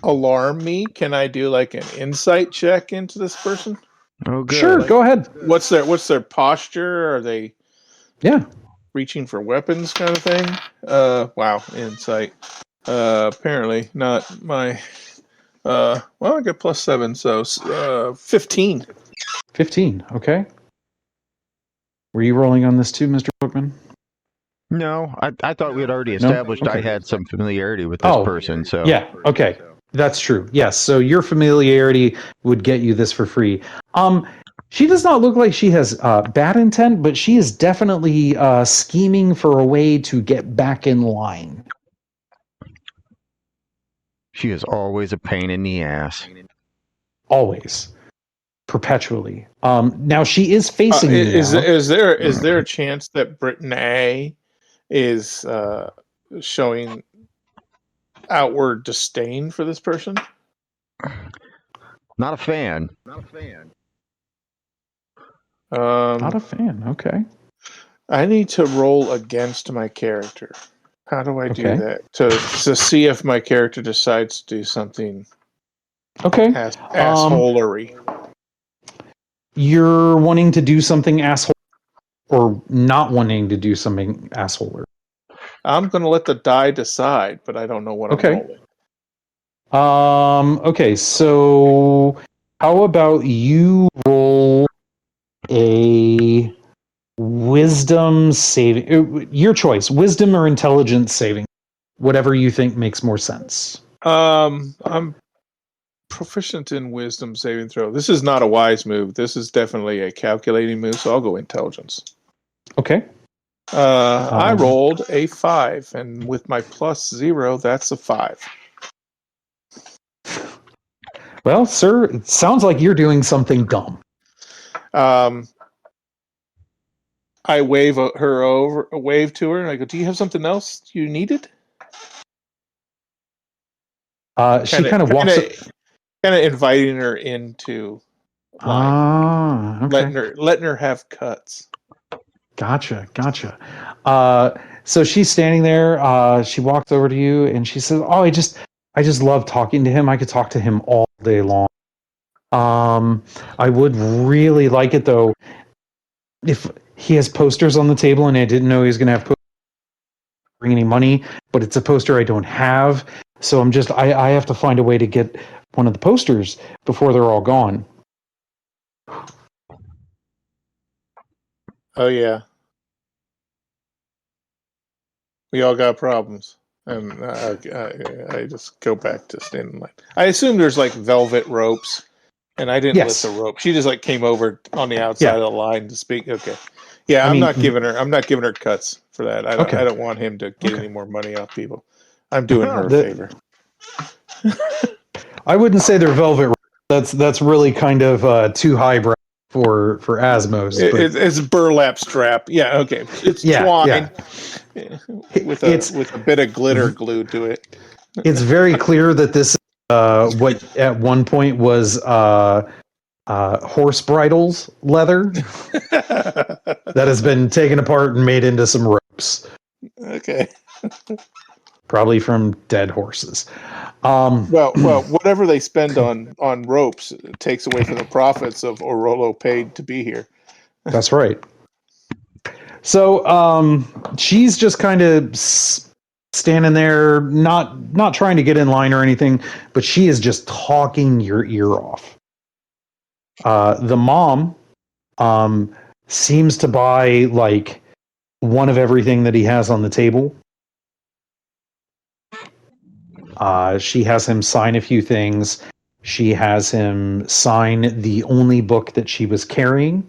alarm me? Can I do like an insight check into this person? Oh, good. Sure, go ahead. What's their posture? Are they reaching for weapons kind of thing? Wow, insight. Apparently not my. Well, I got +7, so 15. 15. Okay. Were you rolling on this too, Mr. Bookman? No, I thought we had already established I had some familiarity with this person. So yeah, okay, that's true. Yes, so your familiarity would get you this for free. She does not look like she has bad intent, but she is definitely scheming for a way to get back in line. She is always a pain in the ass. Always. Perpetually. Now she is facing you now. Is there a chance that Brittneigh is showing outward disdain for this person? Not a fan. Not a fan. Okay. I need to roll against my character. How do I do that to see if my character decides to do something? Okay. Assholery. You're wanting to do something asshole, or not wanting to do something assholery? I'm going to let the die decide, but I don't know what I'm rolling. Okay, so how about you roll a wisdom saving? Your choice, wisdom or intelligence saving, whatever you think makes more sense. I'm proficient in wisdom saving throw. This is not a wise move. This is definitely a calculating move, so I'll go intelligence. Okay. I rolled a 5, and with my +0, that's a 5. Well, sir, it sounds like you're doing something dumb. I wave to her, and I go, "Do you have something else you needed?" She kind of walks up, kind of inviting her into line, okay. letting her have cuts. Gotcha. So she's standing there. She walks over to you and she says, "Oh, I just love talking to him. I could talk to him all day long. I would really like it though if he has posters on the table, and I didn't know he was going to have posters bring any money, but it's a poster I don't have. So I have to find a way to get one of the posters before they're all gone." Oh yeah, we all got problems, and I just go back to standing in line. I assume there's like velvet ropes, and I didn't lift the rope. She just like came over on the outside of the line to speak. Okay, yeah, I'm not giving her cuts for that. I don't want him to get any more money off people. I'm doing her a favor. I wouldn't say they're velvet ropes. That's really kind of too highbrow for Asmos. It's a burlap strap. Yeah, okay. It's twine with a bit of glitter glued to it. It's very clear that this what at one point was horse bridles leather that has been taken apart and made into some ropes. Okay. Probably from dead horses. Well, whatever they spend on ropes takes away from the profits of Orolo paid to be here. That's right. So she's just kind of standing there, not trying to get in line or anything, but she is just talking your ear off. The mom seems to buy like one of everything that he has on the table. She has him sign a few things. She has him sign the only book that she was carrying.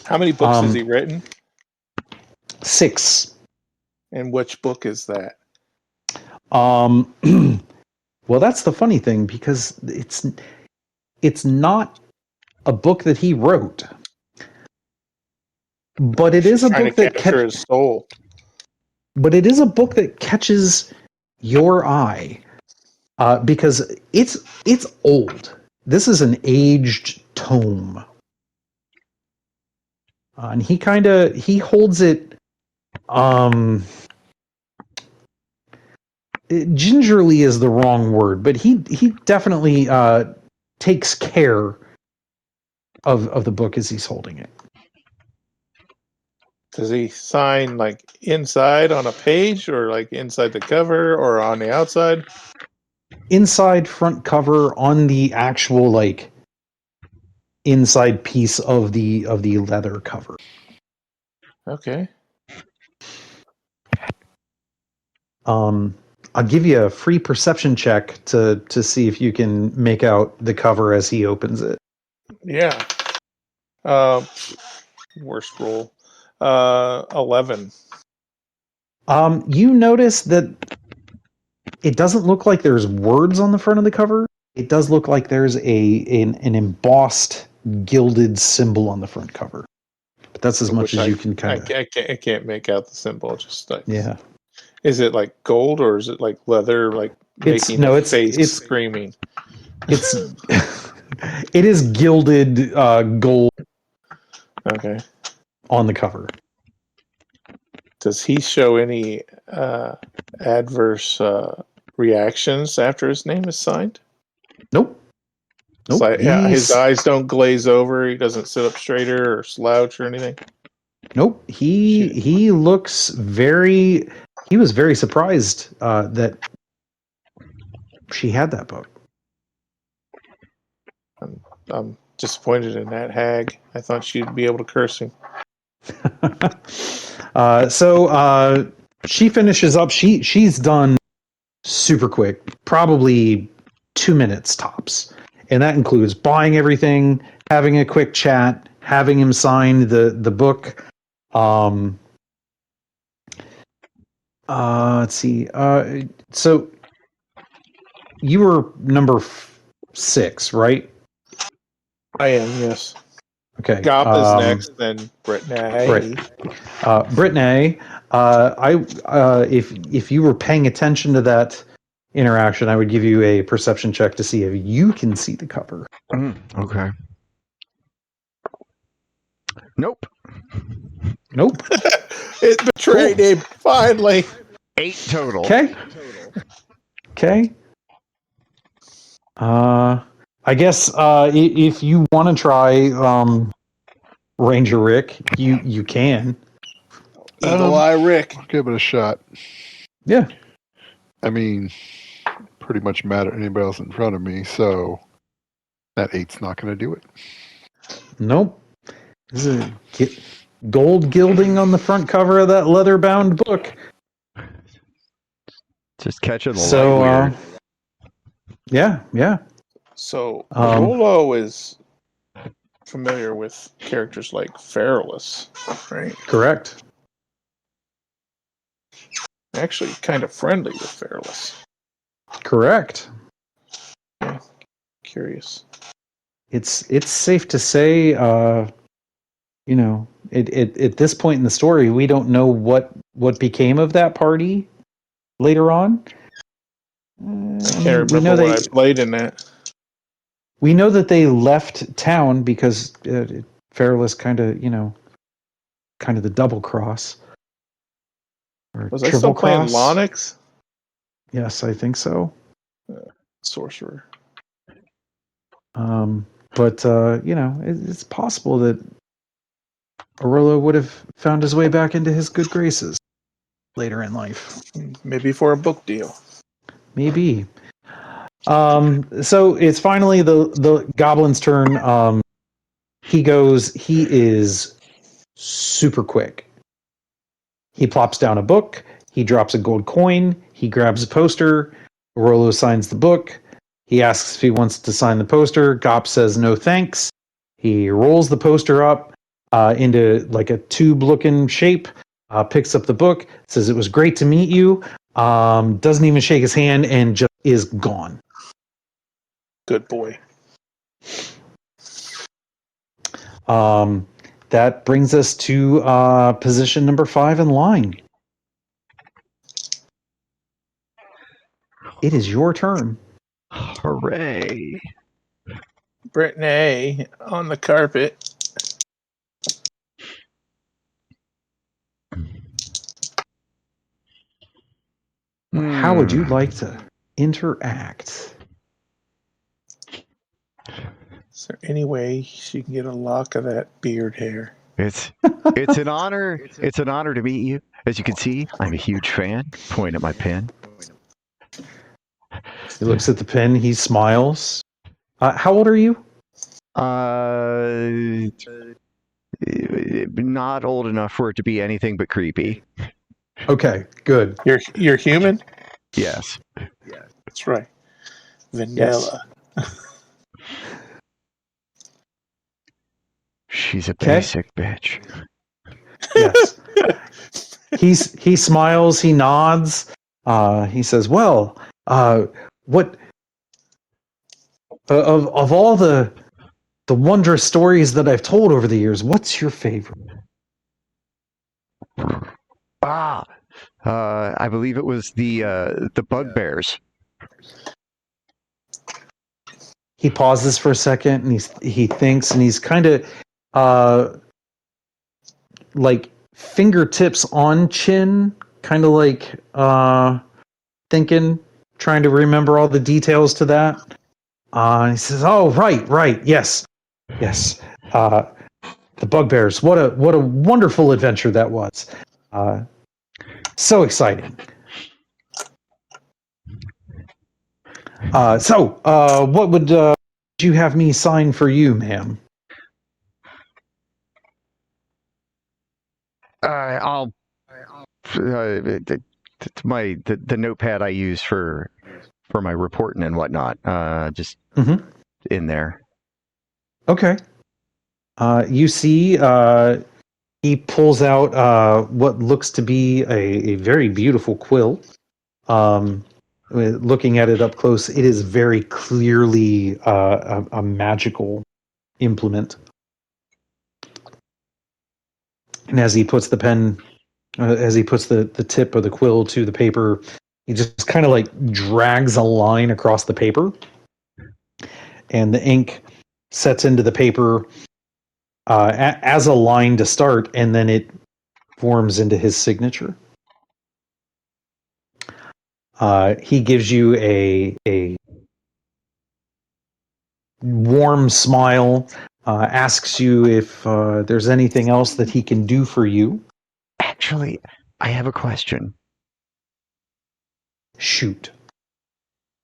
How many books has he written? 6. And which book is that? Well, that's the funny thing, because it's not a book that he wrote, but it is a book that captures his soul. But it is a book that catches your eye because it's old. This is an aged tome, and he holds it. Gingerly is the wrong word, but he definitely takes care of the book as he's holding it. Does he sign like inside on a page, or like inside the cover, or on the outside? Inside front cover on the actual like inside piece of the leather cover. Okay. I'll give you a free perception check to see if you can make out the cover as he opens it. Yeah. Worst roll. 11. You notice that it doesn't look like there's words on the front of the cover. It does look like there's an embossed gilded symbol on the front cover. But that's as much as you can kind of... I can't make out the symbol. Just like, yeah. Is it like gold, or is it like leather, like making face screaming? It is gilded gold. Okay. On the cover. Does he show any adverse reactions after his name is signed? Nope. Like, his eyes don't glaze over. He doesn't sit up straighter or slouch or anything. Nope. He looks very... He was very surprised that she had that book. I'm disappointed in that hag. I thought she'd be able to curse him. So she finishes up. She's done super quick, probably 2 minutes tops, and that includes buying everything, having a quick chat, having him sign the book. Let's see. So you were number 6, right? I am, yes. Okay. Gop is next, then Brittneigh. Right. Brittneigh, if you were paying attention to that interaction, I would give you a perception check to see if you can see the cover. Okay. Nope. It betrayed him, finally. 8 total. Okay. I guess if you want to try Ranger Rick, you can. Eagle Eye Rick. I'll give it a shot. Yeah. I mean, pretty much mad at anybody else in front of me, so that 8's not going to do it. Nope. This is gold gilding on the front cover of that leather-bound book. Just catching the light weird. Yeah. So Rolo is familiar with characters like Feralus, right? Correct. Actually, kind of friendly with Feralus. Correct. Yeah. Curious. It's safe to say, at this point in the story, we don't know what became of that party later on. Can't remember what I played in that. We know that they left town because Feralus kind of the double cross. Or Was I still playing Lonix? Yes, I think so. Sorcerer. But it's possible that Aurora would have found his way back into his good graces later in life. Maybe for a book deal. Maybe. So it's finally the goblin's turn. He is super quick. He plops down a book. He drops a gold coin. He grabs a poster. Rolo signs the book. He asks if he wants to sign the poster. Gop says no thanks. He rolls the poster up into like a tube-looking shape, picks up the book, says it was great to meet you, doesn't even shake his hand, and just is gone. Good boy. That brings us to position number 5 in line. It is your turn. Hooray. Brittneigh on the carpet. How would you like to interact? Is there any way she can get a lock of that beard hair? It's an honor. It's an honor to meet you. As you can see, I'm a huge fan. Point at my pen. He looks at the pen. He smiles. How old are you? Not old enough for it to be anything but creepy. Okay, good. You're human? Yes. That's right. Vanilla. Yes. She's a basic bitch. Yes. He smiles. He nods. He says, "Well, what of all the wondrous stories that I've told over the years, what's your favorite?" I believe it was the bugbears. He pauses for a second and he thinks, and he's kind of like fingertips on chin, kind of like thinking, trying to remember all the details to that. He says, "Oh, right, yes. The bugbears. What a wonderful adventure that was. So exciting. What would you have me sign for you, ma'am?" I'll the notepad I use for my reporting and whatnot. Just in there. Okay. You see, he pulls out what looks to be a very beautiful quill. Looking at it up close, it is very clearly a magical implement. And as he puts the pen, as he puts the tip of the quill to the paper, he just kind of like drags a line across the paper, and the ink sets into the paper. as a line to start, and then it forms into his signature. He gives you a warm smile, asks you if there's anything else that he can do for you. Actually, I have a question. Shoot.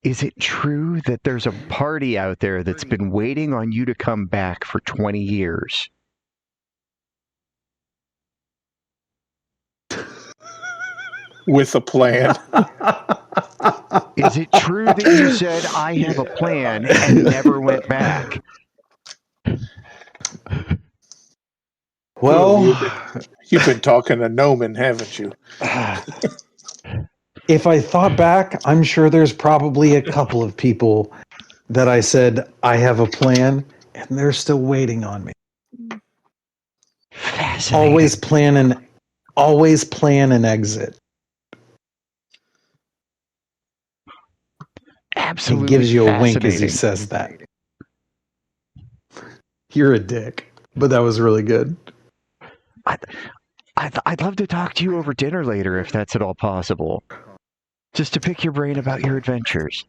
Is it true that there's a party out there that's been waiting on you to come back for 20 years? With a plan. Is it true that you said, I have a plan, and never went back? Well, you've been talking to Noman, haven't you? If I thought back, I'm sure there's probably a couple of people that I said, I have a plan, and they're still waiting on me. Fascinating. Always plan an exit. Absolutely. He gives you a wink as he says that. You're a dick, but that was really good. I'd love to talk to you over dinner later if that's at all possible. Just to pick your brain about your adventures.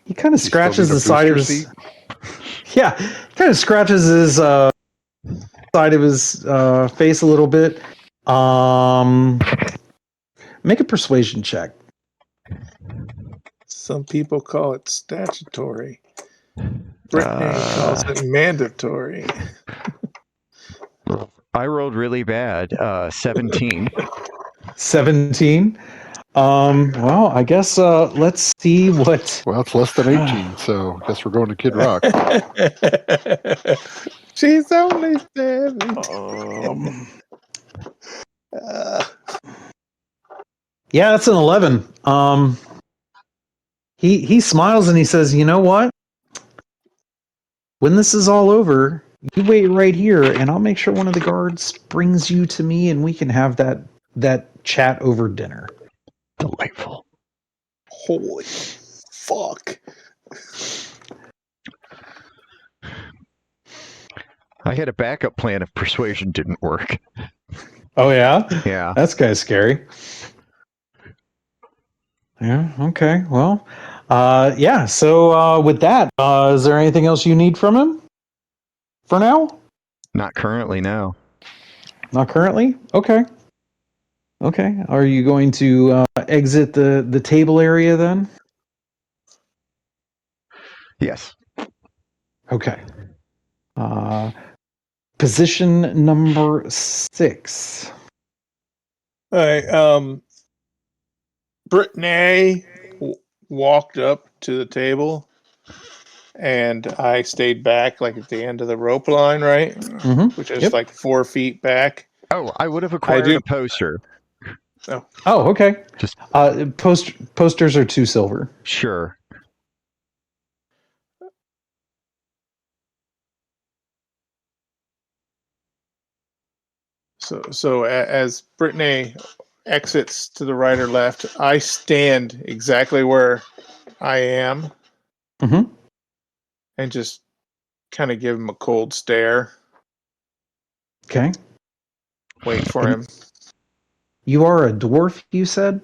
He kind of scratches the side of his... Yeah, he kind of scratches his side of his face a little bit. Make a persuasion check. Some people call it statutory. Brittneigh calls it mandatory. I rolled really bad. 17. 17? Well, I guess let's see what... Well, it's less than 18, so I guess we're going to Kid Rock. She's only 17. Yeah, that's an 11. He smiles and he says, you know what? When this is all over, you wait right here, and I'll make sure one of the guards brings you to me, and we can have that chat over dinner. Delightful. Holy fuck. I had a backup plan if persuasion didn't work. Oh, yeah? Yeah. That's kind of scary. Yeah, okay. Well, yeah, so with that, is there anything else you need from him for now? Not currently, no. Not currently? Okay. Okay. Are you going to exit the table area then? Yes. Okay. Position number 6. All right. Brittneigh walked up to the table, and I stayed back, like at the end of the rope line, right? Mm-hmm. Which is like 4 feet back. Oh, I would have acquired a poster. Oh, okay. Just posters are 2 silver. Sure. So as Brittneigh exits to the right or left, I stand exactly where I am, and just kind of give him a cold stare. Okay. Wait for him. You are a dwarf, you said?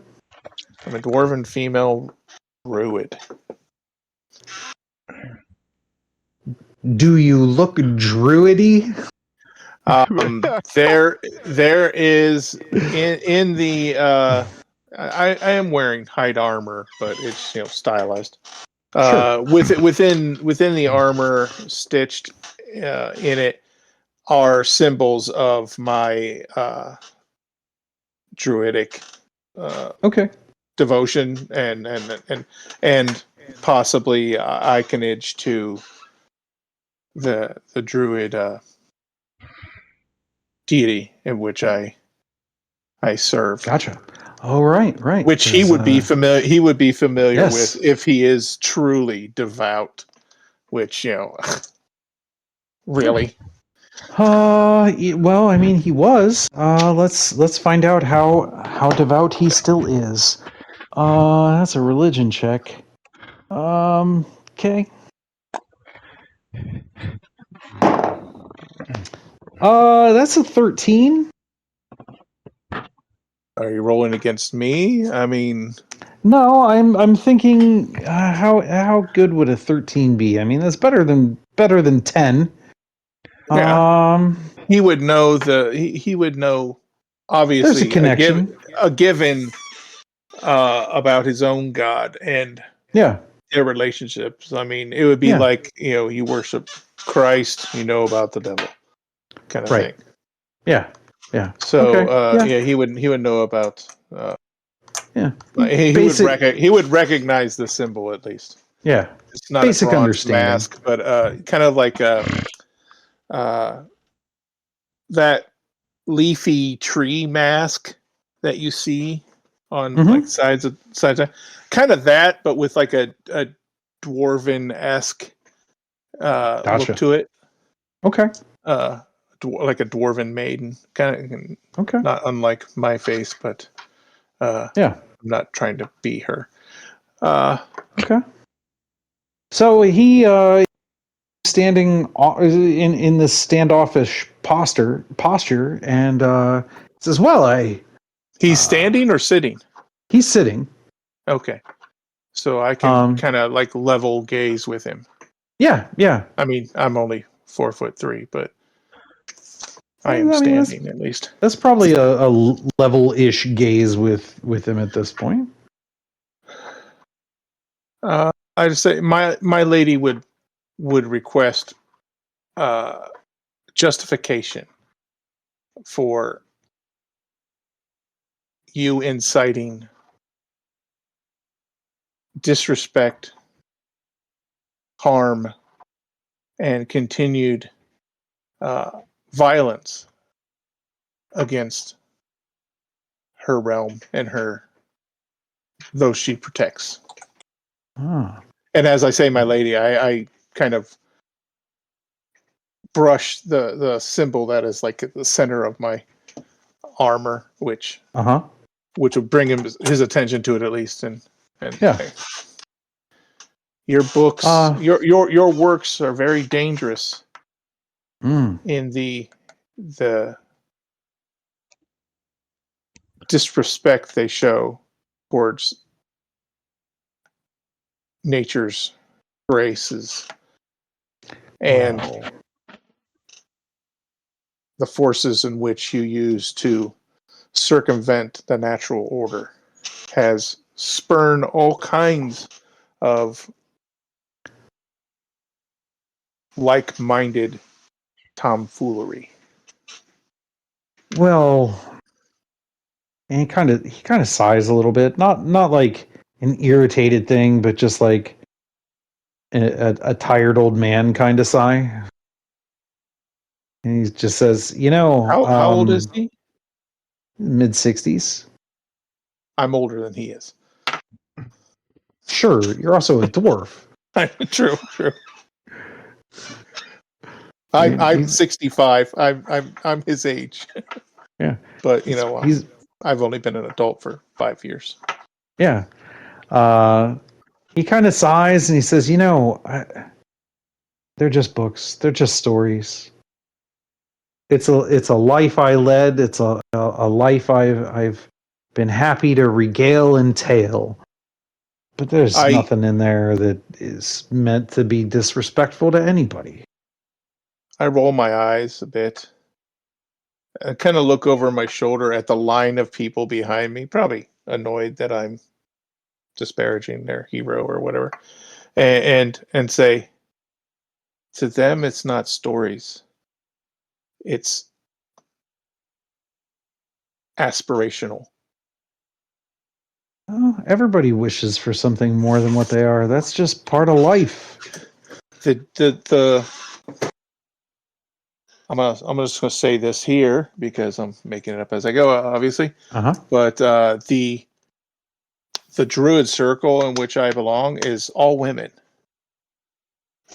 I'm a dwarven female druid. Do you look druidy? There is in the I am wearing hide armor, but it's stylized. Sure. Within the armor, stitched in it, are symbols of my druidic devotion and possibly iconage to the druid deity in which I serve. Gotcha. Oh, right. Which he would be familiar. He would be familiar with if he is truly devout. Which really. Well, I mean, he was. Let's find out how devout he still is. That's a religion check. Okay. That's a 13. Are you rolling against me? I mean, No, I'm thinking how good would a 13 be? I mean, that's better than 10. yeah. He would know he would know There's a obviously connection. a given about his own God and Yeah. their relationships. I mean, it would be like, you worship Christ, you know about the devil kind of thing. Yeah. Yeah. So okay. he would know about yeah. He would recognize the symbol at least. Yeah. It's not Basic a bronze understanding. mask, but kind of like that leafy tree mask that you see on like sides, kind of that, but with like a dwarven-esque look to it. Okay. Like a dwarven maiden, kind of. Okay. Not unlike my face, but yeah. I'm not trying to be her. Okay. So he standing in this standoffish posture and says, "Well, he's standing or sitting? He's sitting. Okay, so I can kind of like level gaze with him. Yeah, yeah. I mean, I'm only 4'3", but I am standing at least. That's probably a level-ish gaze with him at this point. I just say my lady would request justification for you inciting disrespect, harm, and continued violence against her realm and those she protects. And as I say, my lady, I kind of brush the symbol that is like at the center of my armor, which would bring his attention to it at least. And hey, your books, your works are very dangerous in the disrespect they show towards nature's graces and the forces in which you use to circumvent the natural order has spurned all kinds of like-minded tomfoolery. Well, and he kind of sighs a little bit, not like an irritated thing, but just like a tired old man kind of sigh. And he just says, how old is he? Mid-60s. I'm older than he is. Sure, you're also a dwarf. True. I'm 65. I'm his age. Yeah, but I've only been an adult for 5 years. Yeah. He kind of sighs and he says, they're just books. They're just stories. It's a life I led. It's a life I've been happy to regale and tale. But there's nothing in there that is meant to be disrespectful to anybody. I roll my eyes a bit. I kind of look over my shoulder at the line of people behind me, probably annoyed that I'm disparaging their hero or whatever, and say, to them, it's not stories. It's aspirational. Oh, everybody wishes for something more than what they are. That's just part of life. I'm just gonna say this here because I'm making it up as I go, obviously. But the druid circle in which I belong is all women.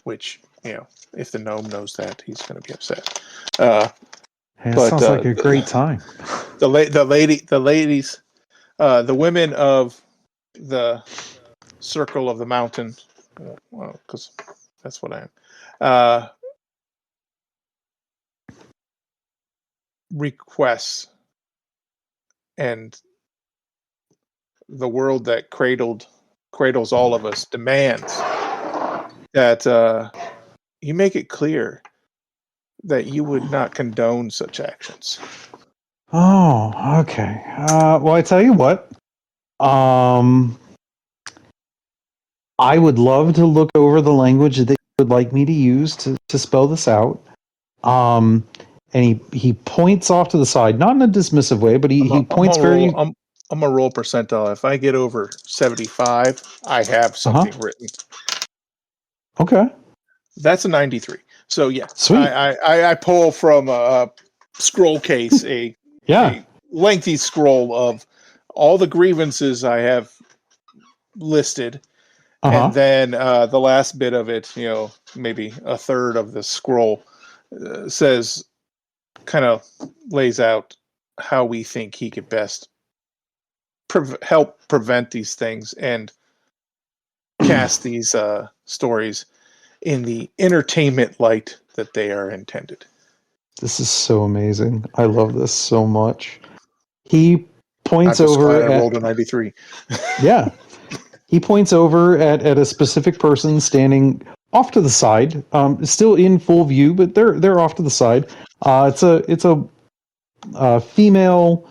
Which, if the gnome knows that, he's going to be upset. It sounds like a great time. The ladies, the women of the circle of the mountain, because that's what I am. requests and the world that cradles all of us demands that you make it clear that you would not condone such actions. Oh, okay. Well, I tell you what. I would love to look over the language that you would like me to use to spell this out. And he points off to the side, not in a dismissive way, but he points very. I'm a roll percentile. If I get over 75, I have something written. Okay. That's a 93. So yeah, Sweet. I pull from a scroll case a lengthy scroll of all the grievances I have listed, and then the last bit of it, maybe a third of the scroll says, kind of lays out how we think he could best help prevent these things and cast these stories in the entertainment light that they are intended. This is so amazing. I love this so much. He points I'm just over glad I at rolled a 93. Yeah. He points over at a specific person standing off to the side, still in full view, but they're off to the side. It's a female.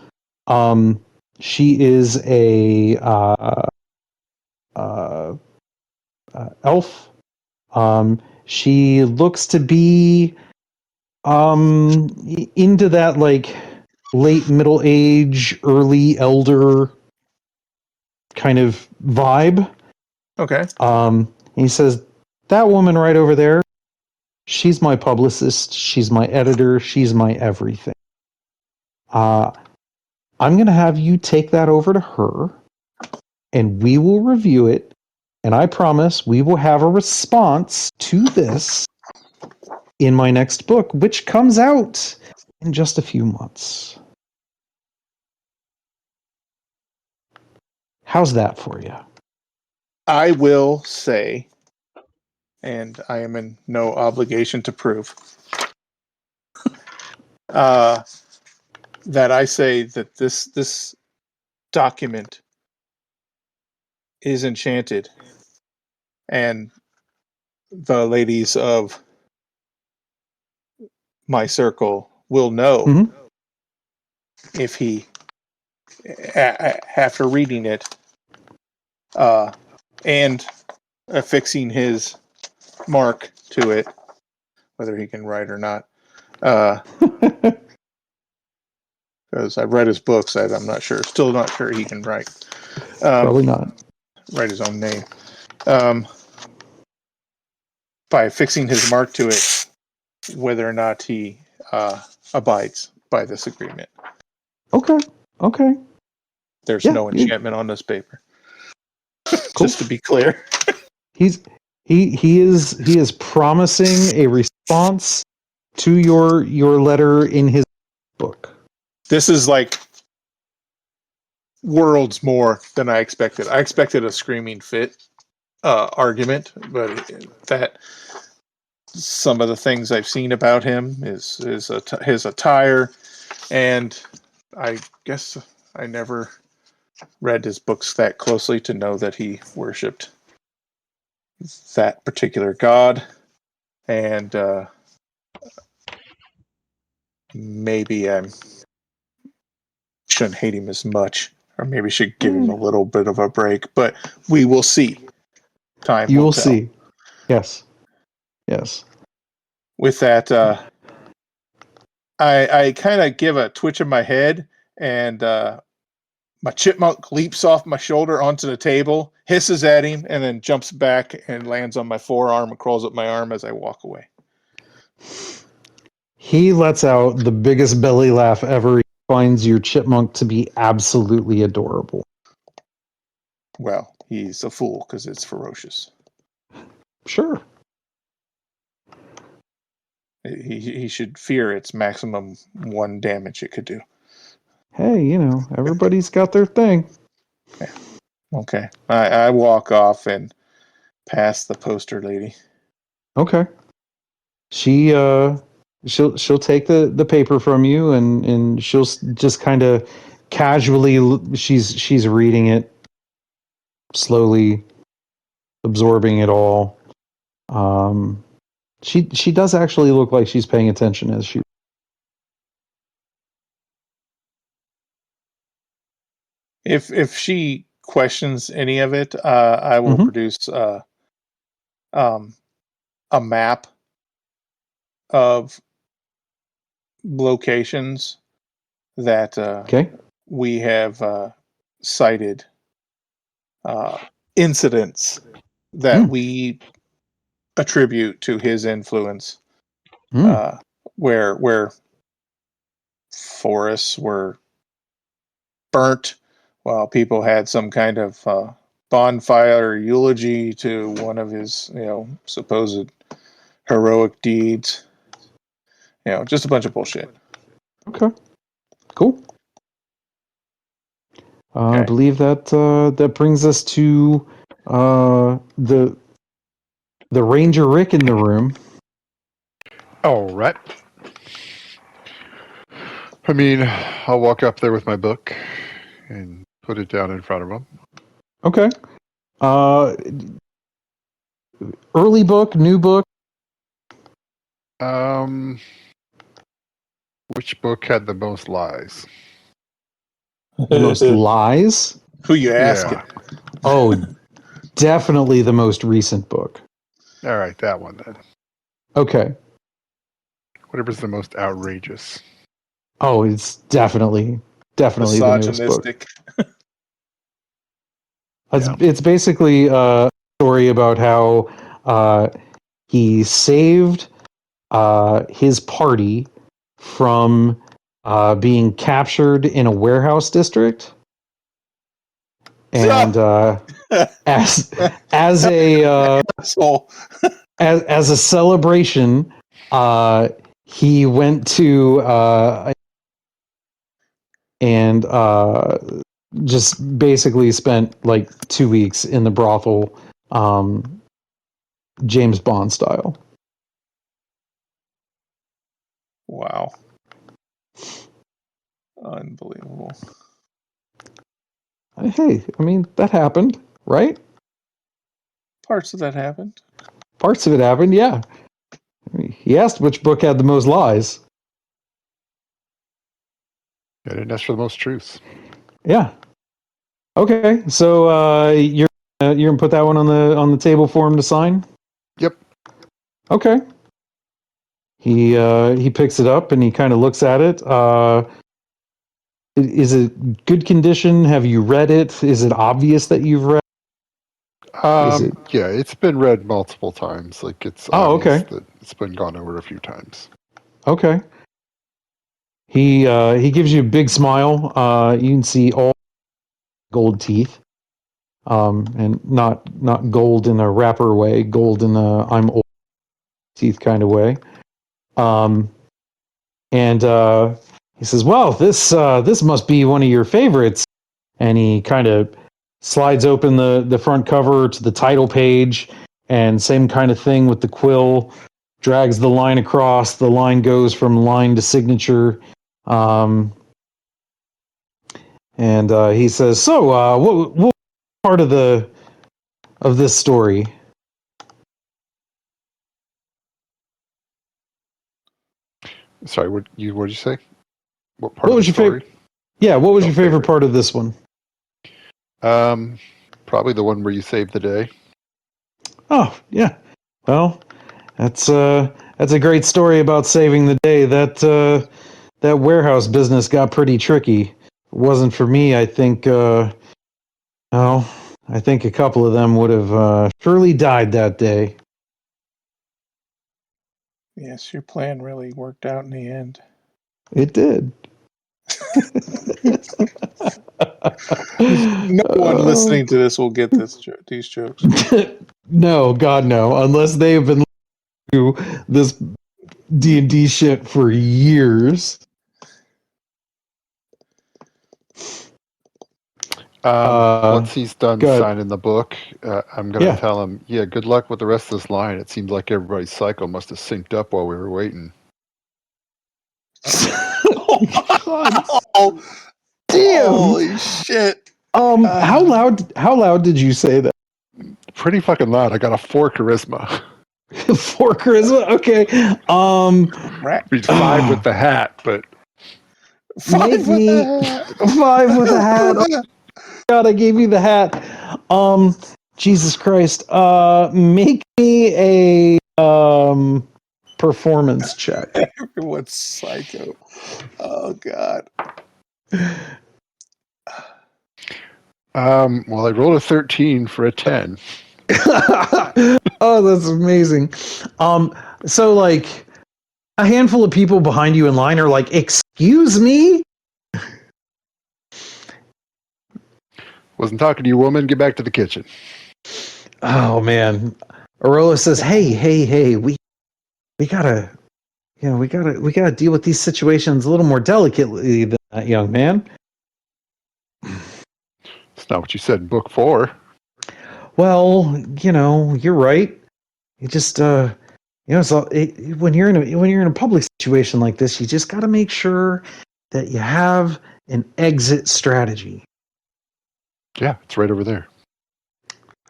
She is a elf. She looks to be into that like late middle age, early elder kind of vibe. Okay. He says, that woman right over there, she's my publicist, she's my editor, she's my everything. I'm going to have you take that over to her, and we will review it, and I promise we will have a response to this in my next book, which comes out in just a few months. How's that for you? I will say, and I am in no obligation to prove, that I say that this document is enchanted, and the ladies of my circle will know if he, after reading it, and affixing his mark to it, whether he can write or not. Because I've read his books, I'm not sure. Still not sure he can write. Probably not. Write his own name. By affixing his mark to it, whether or not he abides by this agreement. Okay. There's no enchantment on this paper. Cool. Just to be clear. He is promising a response to your letter in his book. This is like worlds more than I expected. I expected a screaming fit argument, but that some of the things I've seen about him is his attire, and I guess I never read his books that closely to know that he worshipped that particular god, and maybe I shouldn't hate him as much, or maybe should give him a little bit of a break, but we will see. Time you will tell. see. Yes. With that, I kind of give a twitch of my head, and my chipmunk leaps off my shoulder onto the table, hisses at him, and then jumps back and lands on my forearm and crawls up my arm as I walk away. He lets out the biggest belly laugh ever. He finds your chipmunk to be absolutely adorable. Well, he's a fool because it's ferocious. Sure. He should fear its maximum 1 damage it could do. Hey, everybody's got their thing. Yeah. Okay. I walk off and pass the poster lady. Okay. She she'll take the paper from you, and she'll just kind of casually. She's reading it, slowly absorbing it all. She does actually look like she's paying attention as she. If she questions any of it, I will produce a map of locations that we have cited incidents that we attribute to his influence, where forests were burnt while people had some kind of bonfire eulogy to one of his, supposed heroic deeds. Just a bunch of bullshit. Okay. Cool. I believe that that brings us to the Ranger Rick in the room. All right. I mean, I'll walk up there with my book and put it down in front of him. Okay. Early book, new book? Which book had the most lies? The most lies? Who you asking? Yeah. Oh, definitely the most recent book. All right, that one then. Okay. Whatever's the most outrageous. Oh, it's definitely the newest book. It's basically a story about how he saved his party from being captured in a warehouse district, and as a as a celebration, he went to and just basically spent like 2 weeks in the brothel, James Bond style. Wow. Unbelievable. Hey, I mean, that happened, right? Parts of that happened. Parts of it happened, yeah. He asked which book had the most lies. I didn't ask for the most truths. Yeah. Okay, so you're gonna put that one on the table for him to sign? Yep. Okay. He picks it up and he kind of looks at it. Is it good condition? Have you read it? Is it obvious that you've read? Yeah, it's been read multiple times. Like it's obvious that it's been gone over a few times. Okay. He gives you a big smile. You can see all gold teeth, and not gold in a rapper way. Gold in a I'm old teeth kind of way. And he says, "Well, this must be one of your favorites." And he kind of slides open the front cover to the title page, and same kind of thing with the quill. Drags the line across. The line goes from line to signature. And he says, "So, what part of this story?" Sorry, what did you say? What part of was the your story? favorite? Yeah, what was your favorite part of this one? Probably the one where you saved the day. Oh, yeah. Well, that's a great story about saving the day. That warehouse business got pretty tricky. If it wasn't for me, I think I think a couple of them would have surely died that day. Yes, your plan really worked out in the end. It did. No one listening to this will get these jokes. No, God, no. Unless they have been listening to this D&D shit for years. Once he's done signing the book, I'm going to tell him, good luck with the rest of this line. It seems like everybody's cycle must have synced up while we were waiting. Oh, damn! Holy shit! How loud did you say that? Pretty fucking loud. I got a 4 charisma. 4 charisma. Okay. He's 5 with the hat, but 5 with a hat. Oh, God, I gave you the hat. Jesus Christ. Make me a performance check. Everyone's psycho. Oh God. Well, I rolled a 13 for a 10. Oh, that's amazing. So like a handful of people behind you in line are like, "Excuse me?" Wasn't talking to you, woman. Get back to the kitchen. Oh man. Arola says, "Hey, we gotta, we gotta deal with these situations a little more delicately than that, young man." It's not what you said in book 4. Well, you're right. You just, so when you're in a public situation like this, you just got to make sure that you have an exit strategy. Yeah, it's right over there.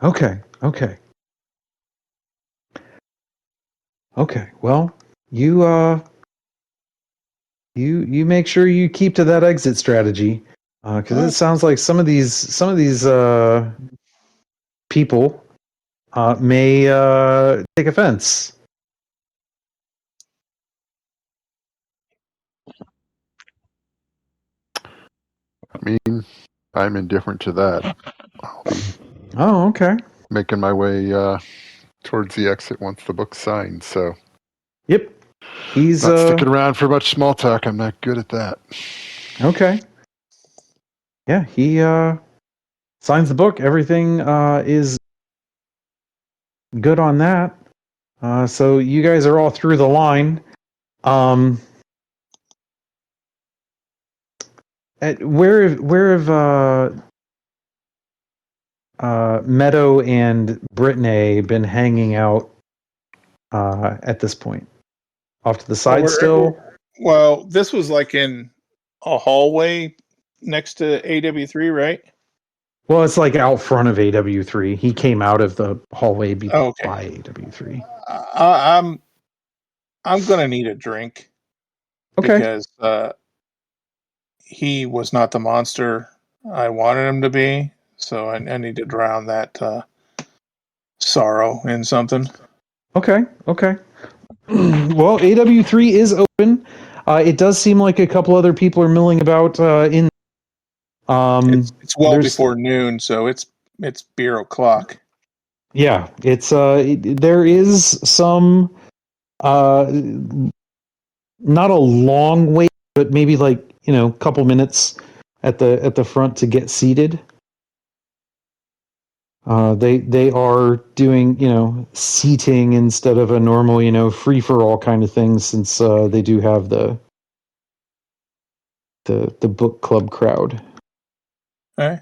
Okay. Well, you make sure you keep to that exit strategy, because it sounds like some of these people may take offense. I mean, I'm indifferent to that. I'll be Oh, okay. making my way towards the exit once the book's signed, so. Yep. He's not sticking around for much small talk. I'm not good at that. Okay. Yeah, he signs the book. Everything is good on that. So you guys are all through the line. Where have Meadow and Brittneigh been hanging out at this point? Off to the side still? Well, this was like in a hallway next to AW3, right? Well, it's like out front of AW3. He came out of the hallway by AW3. I'm gonna need a drink. Okay. Because he was not the monster I wanted him to be. So I need to drown that sorrow in something. Okay. Well, AW3 is open. It does seem like a couple other people are milling about in. It's well before noon, so it's beer o'clock. Yeah, it's there is some not a long wait, but maybe like a couple minutes at the front to get seated. They are doing seating instead of a normal free for all kind of thing, since they do have the book club crowd. Okay.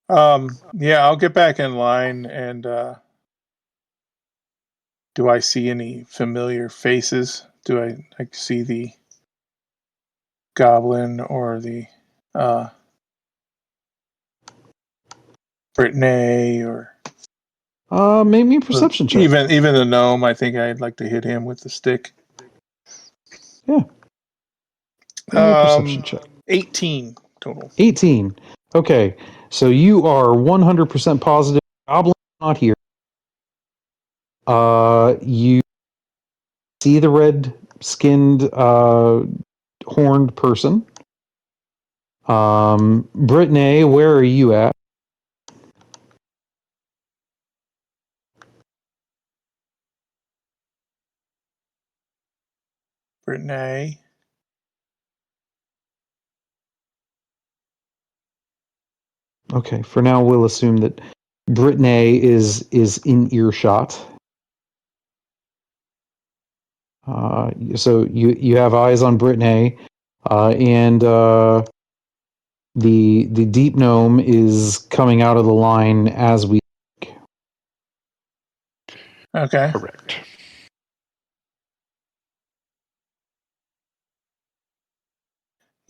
Yeah, I'll get back in line. And do I see any familiar faces? Do I see the goblin or the Brittneigh or Make me a perception check. even the gnome? I think I'd like to hit him with the stick. Yeah. Perception check. 18 total. 18. Okay, so you are 100% positive Goblin not here. You see the red-skinned horned person. Brittneigh, where are you at? Brittneigh. Okay, for now we'll assume that Brittneigh is in earshot. So you have eyes on Brittneigh, and the deep gnome is coming out of the line as we. Okay. Correct.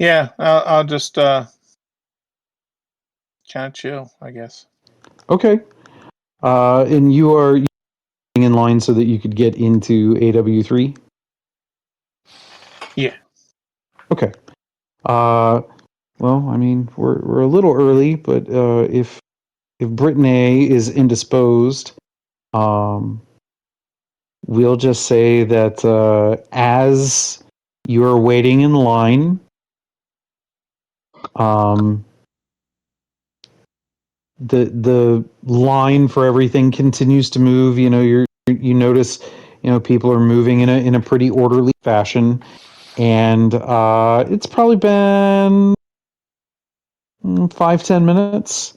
Yeah, I'll just kind of chill, I guess. Okay. And you are in line so that you could get into AW3? Yeah. Okay. Well, I mean, we're a little early, but if Brittneigh is indisposed, we'll just say that as you are waiting in line, the line for everything continues to move. You notice, people are moving in a pretty orderly fashion, and it's probably been 5-10 minutes.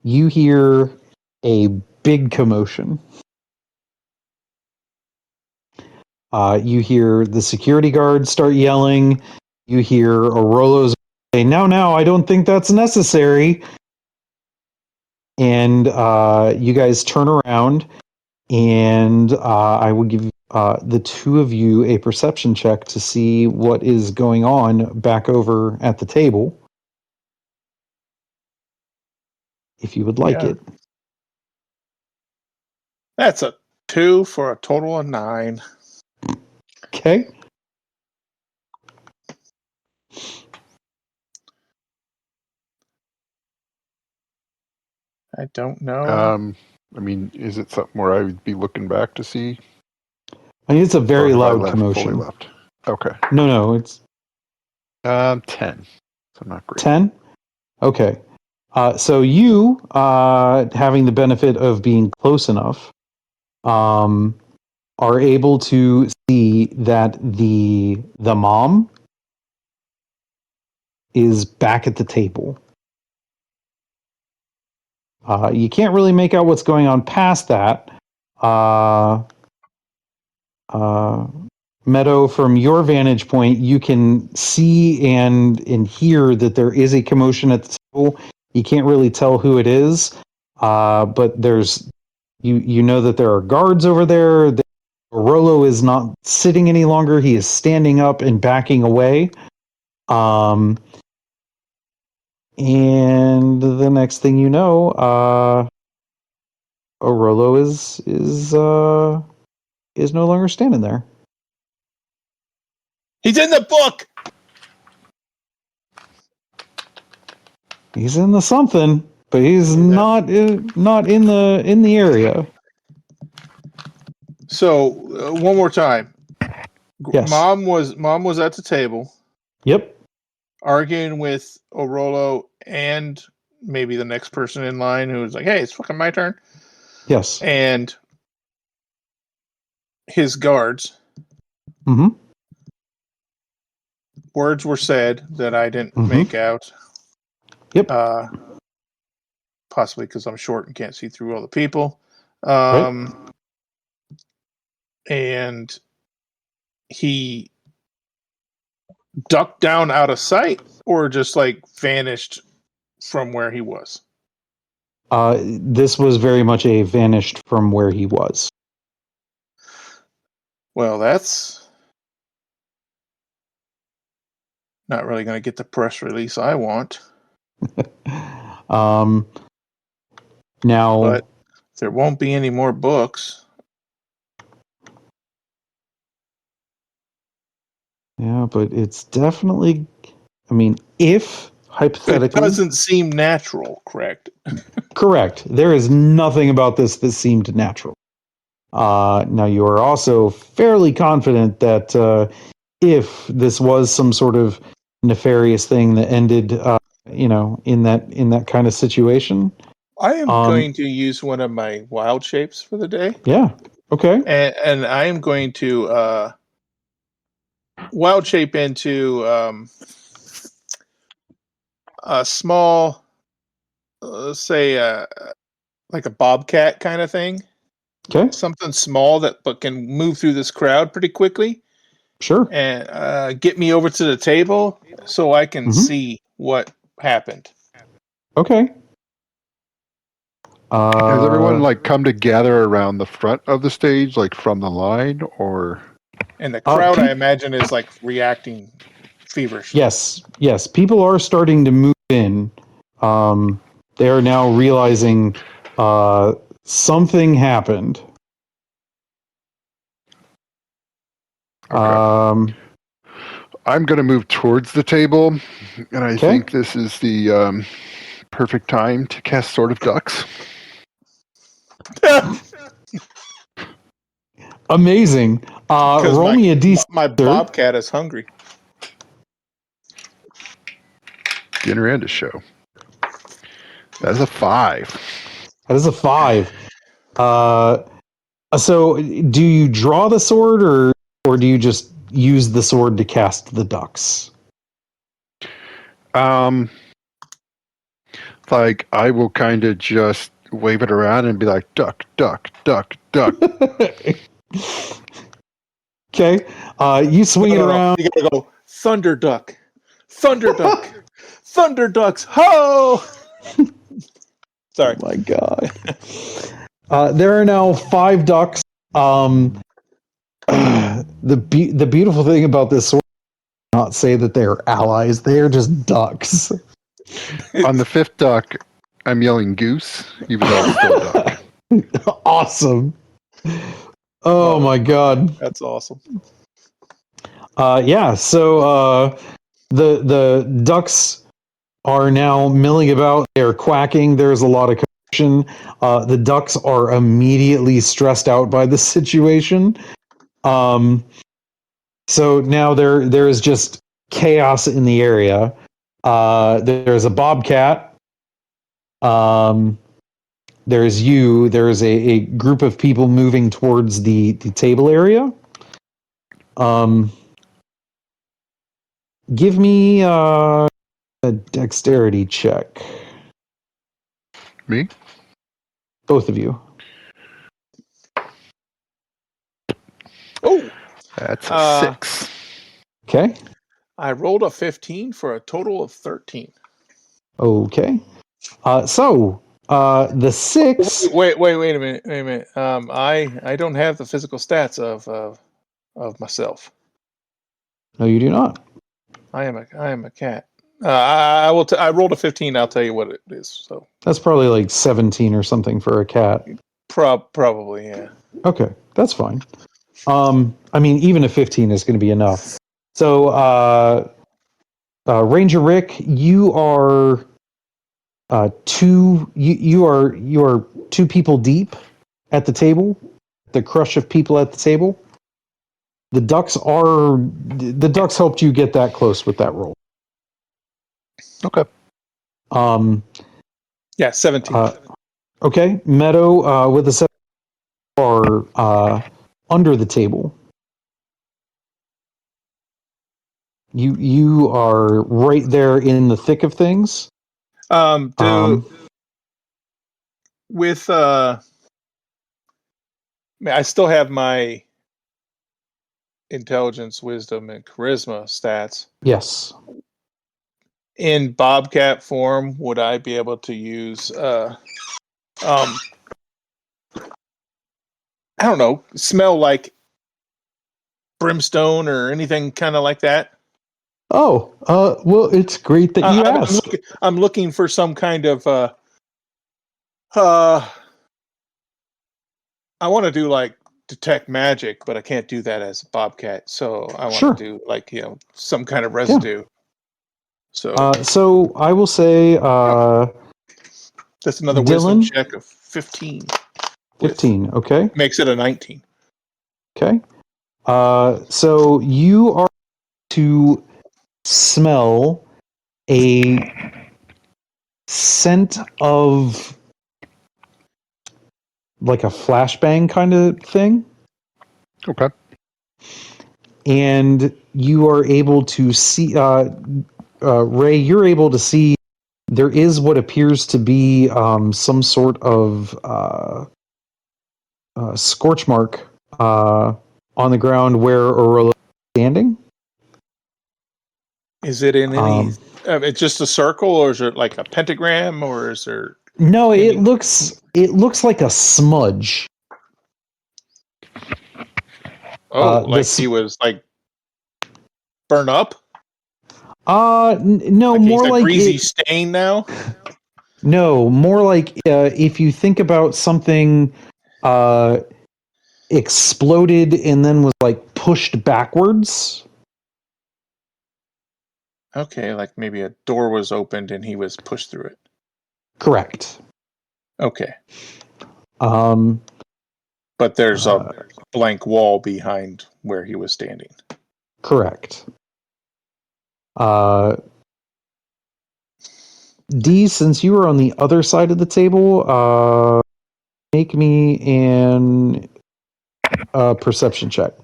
You hear a big commotion. You hear the security guards start yelling. You hear Orolo's say, "No, I don't think that's necessary." And you guys turn around, and I will give the two of you a perception check to see what is going on back over at the table, if you would like it. That's a 2 for a total of 9. Okay. I don't know. I mean, is it something where I would be looking back to see? I mean, it's a very loud Fully commotion. left. Okay. No, it's 10. So not great. 10? Okay. So you, having the benefit of being close enough, are able to see that the mom is back at the table. You can't really make out what's going on past that. Meadow, from your vantage point, you can see and hear that there is a commotion at the table. You can't really tell who it is, but there's you know that there are guards over there. Rolo is not sitting any longer; he is standing up and backing away. And the next thing you know, Orolo is no longer standing there. He's in the book. He's in the something, but he's not in the area. So one more time. Yes. Mom was at the table. Yep. Arguing with Orolo and maybe the next person in line who was like, "Hey, it's fucking my turn." Yes. And his guards. Mm-hmm. Words were said that I didn't make out. Yep. Possibly because I'm short and can't see through all the people. Right. And he ducked down out of sight or just like vanished from where he was. This was very much a vanished from where he was. Well, that's not really going to get the press release I want. Now, but there won't be any more books. Yeah, but it's definitely. I mean, if hypothetically, it doesn't seem natural, correct? Correct. There is nothing about this that seemed natural. Now, you are also fairly confident that if this was some sort of nefarious thing that ended, in that kind of situation, I am going to use one of my wild shapes for the day. Yeah. Okay. And I am going to wild shape into a small, say, like a bobcat kind of thing. Okay. Something small but can move through this crowd pretty quickly. Sure. And get me over to the table so I can see what happened. Okay. Has everyone come to gather around the front of the stage, like from the line, or? And the crowd, I imagine, is like reacting feverishly. Yes. People are starting to move in. They are now realizing something happened. Okay. I'm going to move towards the table, and I think this is the perfect time to cast Sword of Ducks. Amazing. Roll me a D6. My bobcat is hungry. Dinner and a show. That is a 5. That is a 5. So do you draw the sword, or do you just use the sword to cast the ducks? Like, I will kind of just wave it around and be like, duck, duck, duck, duck. Okay. You swing it around. You gotta go, thunder duck, thunder duck, thunder ducks, ho! Sorry. Oh my God. There are now 5 ducks. The beautiful thing about this sword is not say that they are allies. They are just ducks. On the 5th duck, I'm yelling goose, even though it's still a duck. Awesome. Oh my God. That's awesome. So the ducks are now milling about. They're quacking. There's a lot of commotion. The ducks are immediately stressed out by the situation. So now there is just chaos in the area. There's a bobcat. There's you. There's a group of people moving towards the table area. Give me a dexterity check. Me? Both of you. Oh, that's a 6. Okay. I rolled a 15 for a total of 13. Okay. So the 6. Wait a minute. I don't have the physical stats of myself. No, you do not. I am a cat. I will. I rolled a 15. I'll tell you what it is. So that's probably like 17 or something for a cat. Probably, yeah. Okay, that's fine. I mean, even a 15 is going to be enough. So, Ranger Rick, you are two. You are 2 people deep at the table. The crush of people at the table. The ducks helped you get that close with that roll. Okay. Yeah, 17. Okay, Meadow with a 7 are under the table. You are right there in the thick of things. I still have my intelligence, wisdom, and charisma stats. Yes. In bobcat form, would I be able to use I don't know, smell like brimstone or anything kind of like that? Oh, well, it's great that you asked. I'm looking for some kind of I want to do like detect magic, but I can't do that as a bobcat. So I want to do like, some kind of residue. Yeah. So I will say that's another wisdom check of 15. 15, okay. Makes it a 19. Okay. So you are to smell a scent of like a flashbang kind of thing. Okay. And you are able to see, Ray, you're able to see there is what appears to be some sort of scorch mark on the ground where Aurora is standing. Is it in any? It's just a circle, or is it like a pentagram, or is there? No, it looks like a smudge. like he was like burn up? No, Like more he's a like greasy stain now? No, more like if you think about something exploded and then was like pushed backwards. Okay, like maybe a door was opened and he was pushed through it. Correct. Okay. Um, But there's a blank wall behind where he was standing. Correct. D, since you were on the other side of the table, make me an perception check.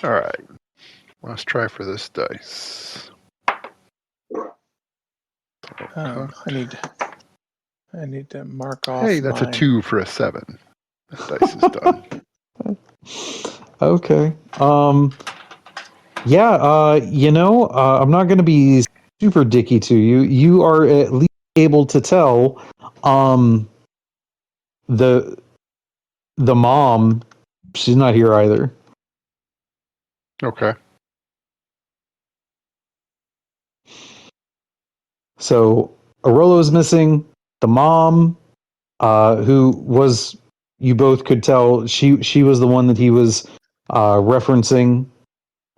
All right. Let's try for this dice. I need to mark off. Hey, that's a 2 for a 7. That dice is done. Okay. I'm not going to be super dicky to you. You are at least able to tell the mom, she's not here either. Okay. So Arolo is missing. The mom, who was, you both could tell she was the one that he was referencing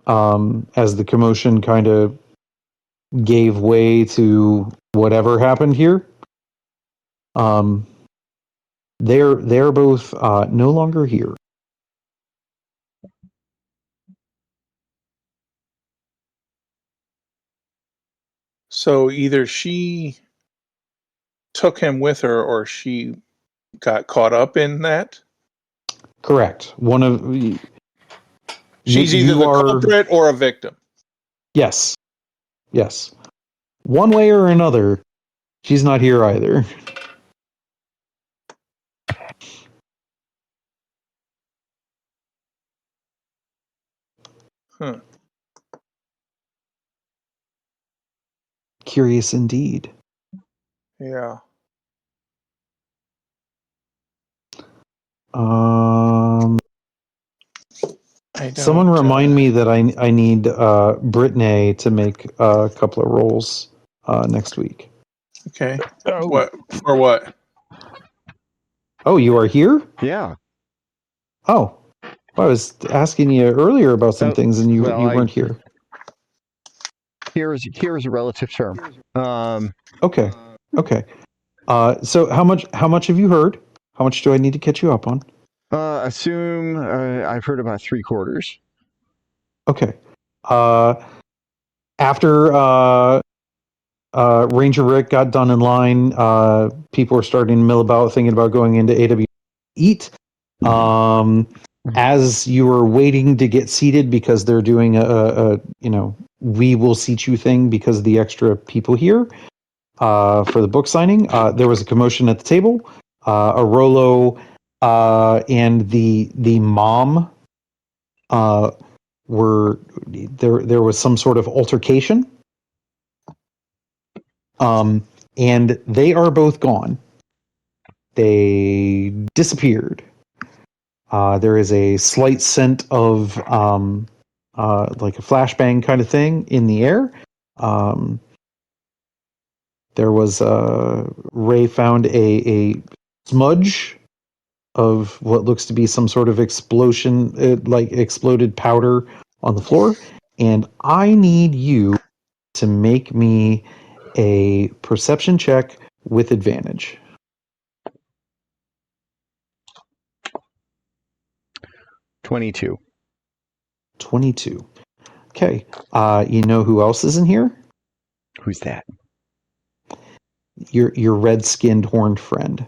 as the commotion kind of gave way to whatever happened here. They're both no longer here. So either she took him with her or she got caught up in that? Correct. One of She's either the culprit or a victim. Yes. Yes. One way or another, she's not here either. Huh. Curious indeed. Yeah. Someone remind me that I need Brittneigh to make a couple of rolls next week. Okay. What for? What? Oh, you are here? Yeah. Oh, I was asking you earlier about some things, and you weren't here. Here is a relative term. Okay. So how much have you heard? How much do I need to catch you up on? Assume I've heard about 3/4. Okay. After Ranger Rick got done in line, people were starting to mill about, thinking about going into AW Eat. As you were waiting to get seated because they're doing a we will seat you thing because of the extra people here for the book signing, there was a commotion at the table. Arolo and the mom were there was some sort of altercation. And they are both gone. They disappeared. There is a slight scent of like a flashbang kind of thing in the air. There was Ray found a smudge of what looks to be some sort of explosion, like exploded powder on the floor. And I need you to make me a perception check with advantage. 22. 22. Okay. You know who else is in here? Who's that? Your red-skinned horned friend.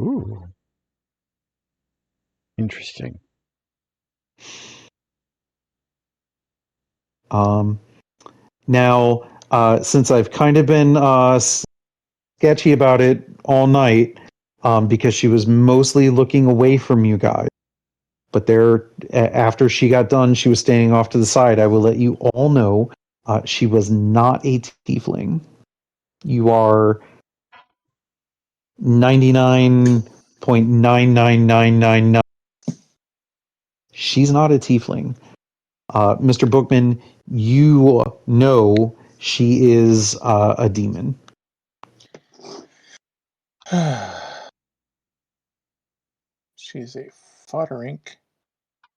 Ooh. Interesting. Now, since I've kind of been sketchy about it all night, because she was mostly looking away from you guys, but after she got done, she was standing off to the side. I will let you all know she was not a tiefling. You are 99.99999 She's not a tiefling. Mr. Bookman, you know she is a demon. She's a Fodderink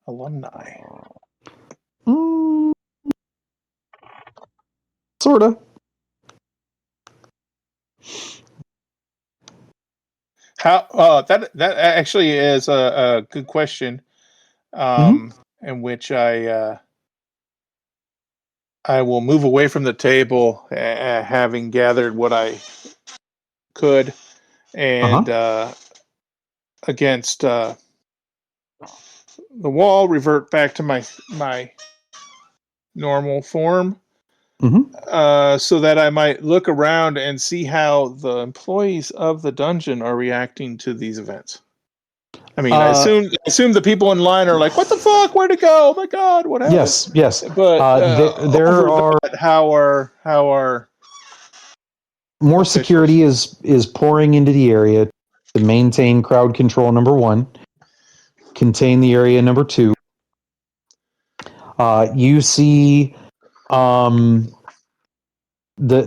alumni. Sorta. How that actually is a good question, in which I will move away from the table, having gathered what I could, and against the wall, revert back to my normal form, so that I might look around and see how the employees of the dungeon are reacting to these events. I mean, I assume the people in line are like, "What the fuck? Where'd it go? Oh my god, what happened?" Yes. But there are how are more officials? security is pouring into the area to maintain crowd control. Number 1, contain the area. Number 2, you see the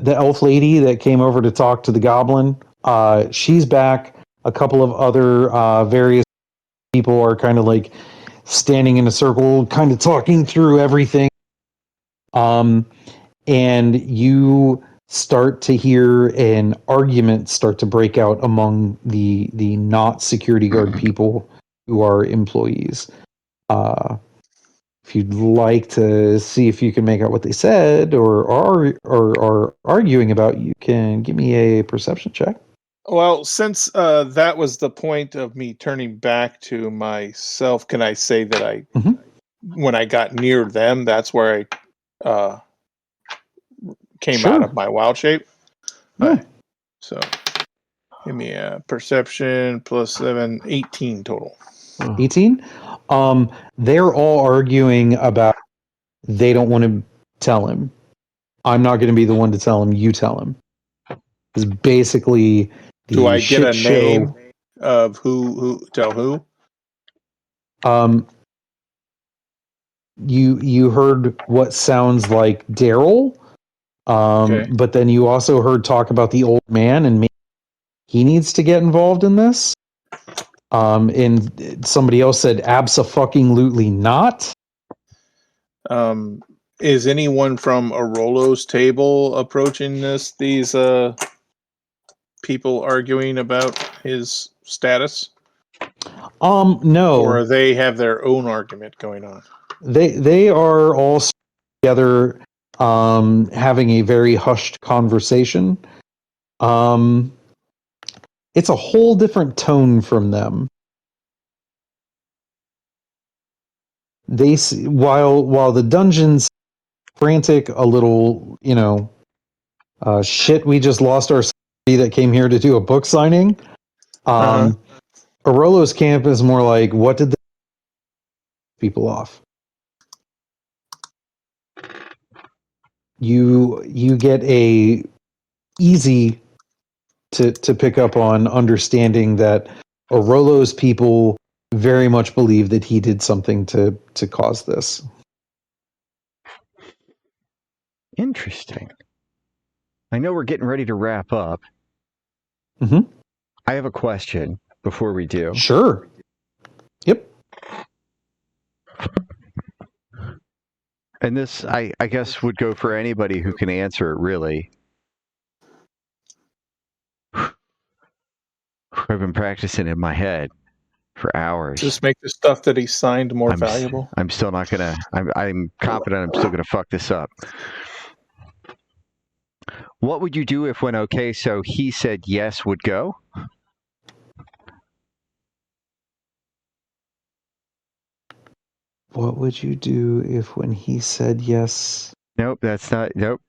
elf lady that came over to talk to the goblin. She's back. A couple of other various people are kind of like standing in a circle, kind of talking through everything. And you start to hear an argument start to break out among the not security guard people who are employees. If you'd like to see if you can make out what they said or are arguing about, you can give me a perception check. Well, since that was the point of me turning back to myself, can I say that when I got near them, that's where I came out of my wild shape? Yeah. So give me a perception plus 7, 18 total. 18? They're all arguing about they don't want to tell him. I'm not going to be the one to tell him. You tell him. It's basically the Do I get a show. name of who tell who? You heard what sounds like Daryl, but then you also heard talk about the old man, and maybe he needs to get involved in this. And somebody else said, "Abso-fucking-lutely not." Is anyone from Arolo's table approaching these people arguing about his status? No. Or they have their own argument going on? They are all together, having a very hushed conversation. It's a whole different tone from them. They while the dungeon's frantic, a little, shit. We just lost our somebody that came here to do a book signing. Arolo's camp is more like, what did the people off? You get a easy to pick up on understanding that Arolo's people very much believe that he did something to cause this. Interesting. I know we're getting ready to wrap up. I have a question before we do. Sure. Yep. And this, I guess, would go for anybody who can answer it, really. I've been practicing in my head for hours. Just make the stuff that he signed more valuable. I'm still not gonna. I'm confident I'm still gonna fuck this up. What would you do if, when okay, so he said yes, would go? What would you do if, when he said yes? Nope, that's not. Nope.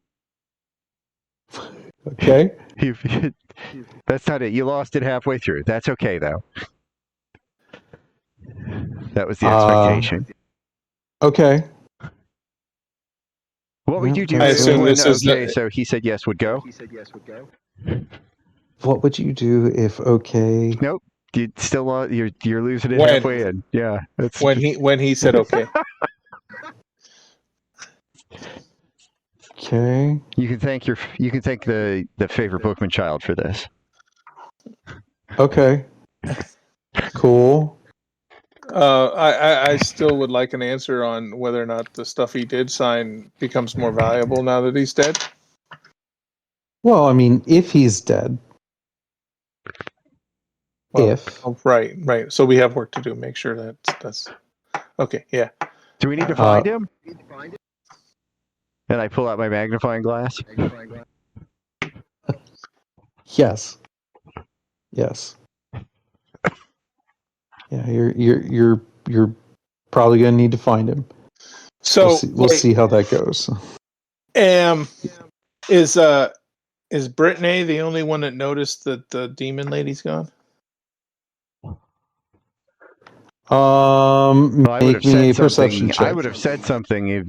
Okay. That's not it. You lost it halfway through. That's okay, though. That was the expectation. Okay. What would you do I assume this is okay, so he said yes, would go? What would you do if okay? Nope. You still you're losing it When? halfway in. Yeah, that's When he said okay. Okay. You can thank the favorite bookman child for this. Okay. Cool. I still would like an answer on whether or not the stuff he did sign becomes more valuable now that he's dead. Well, I mean, if he's dead. Well, right. So we have work to do. Make sure that's okay. Yeah. Do we need to find him? And I pull out my magnifying glass. Yes. Yes. Yeah, you're probably gonna need to find him. So we'll see how that goes. Is Brittneigh the only one that noticed that the demon lady's gone? Make me a perception check. I would have said something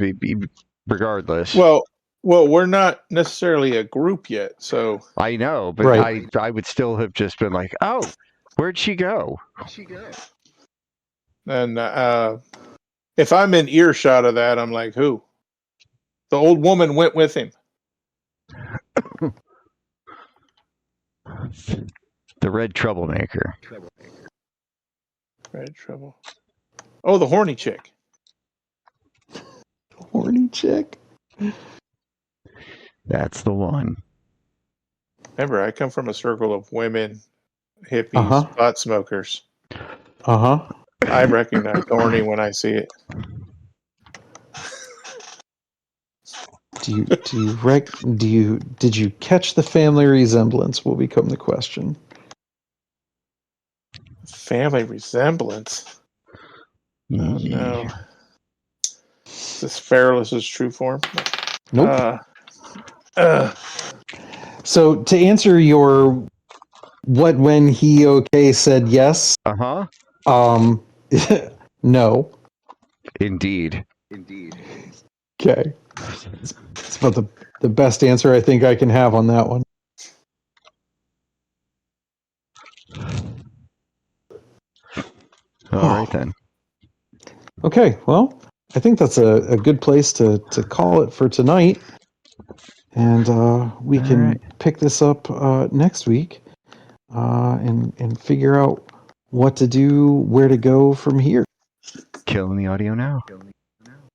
regardless. Well, we're not necessarily a group yet, so I know, but right. I would still have just been like, "Oh, where'd she go?" And if I'm in earshot of that, I'm like, "Who?" The old woman went with him. The red troublemaker. Red trouble. Oh, the horny chick. Horny chick? That's the one. Remember, I come from a circle of women, hippies, pot smokers. I recognize horny when I see it. Did you catch the family resemblance will become the question. Family resemblance? Oh no. Is this Feralis's true form? Nope. So to answer your what when he okay said yes. No. Indeed. Okay. It's about the best answer I think I can have on that one. All right then. Okay, well, I think that's a good place to call it for tonight. And we can pick this up next week and figure out what to do, where to go from here. Killing the audio now.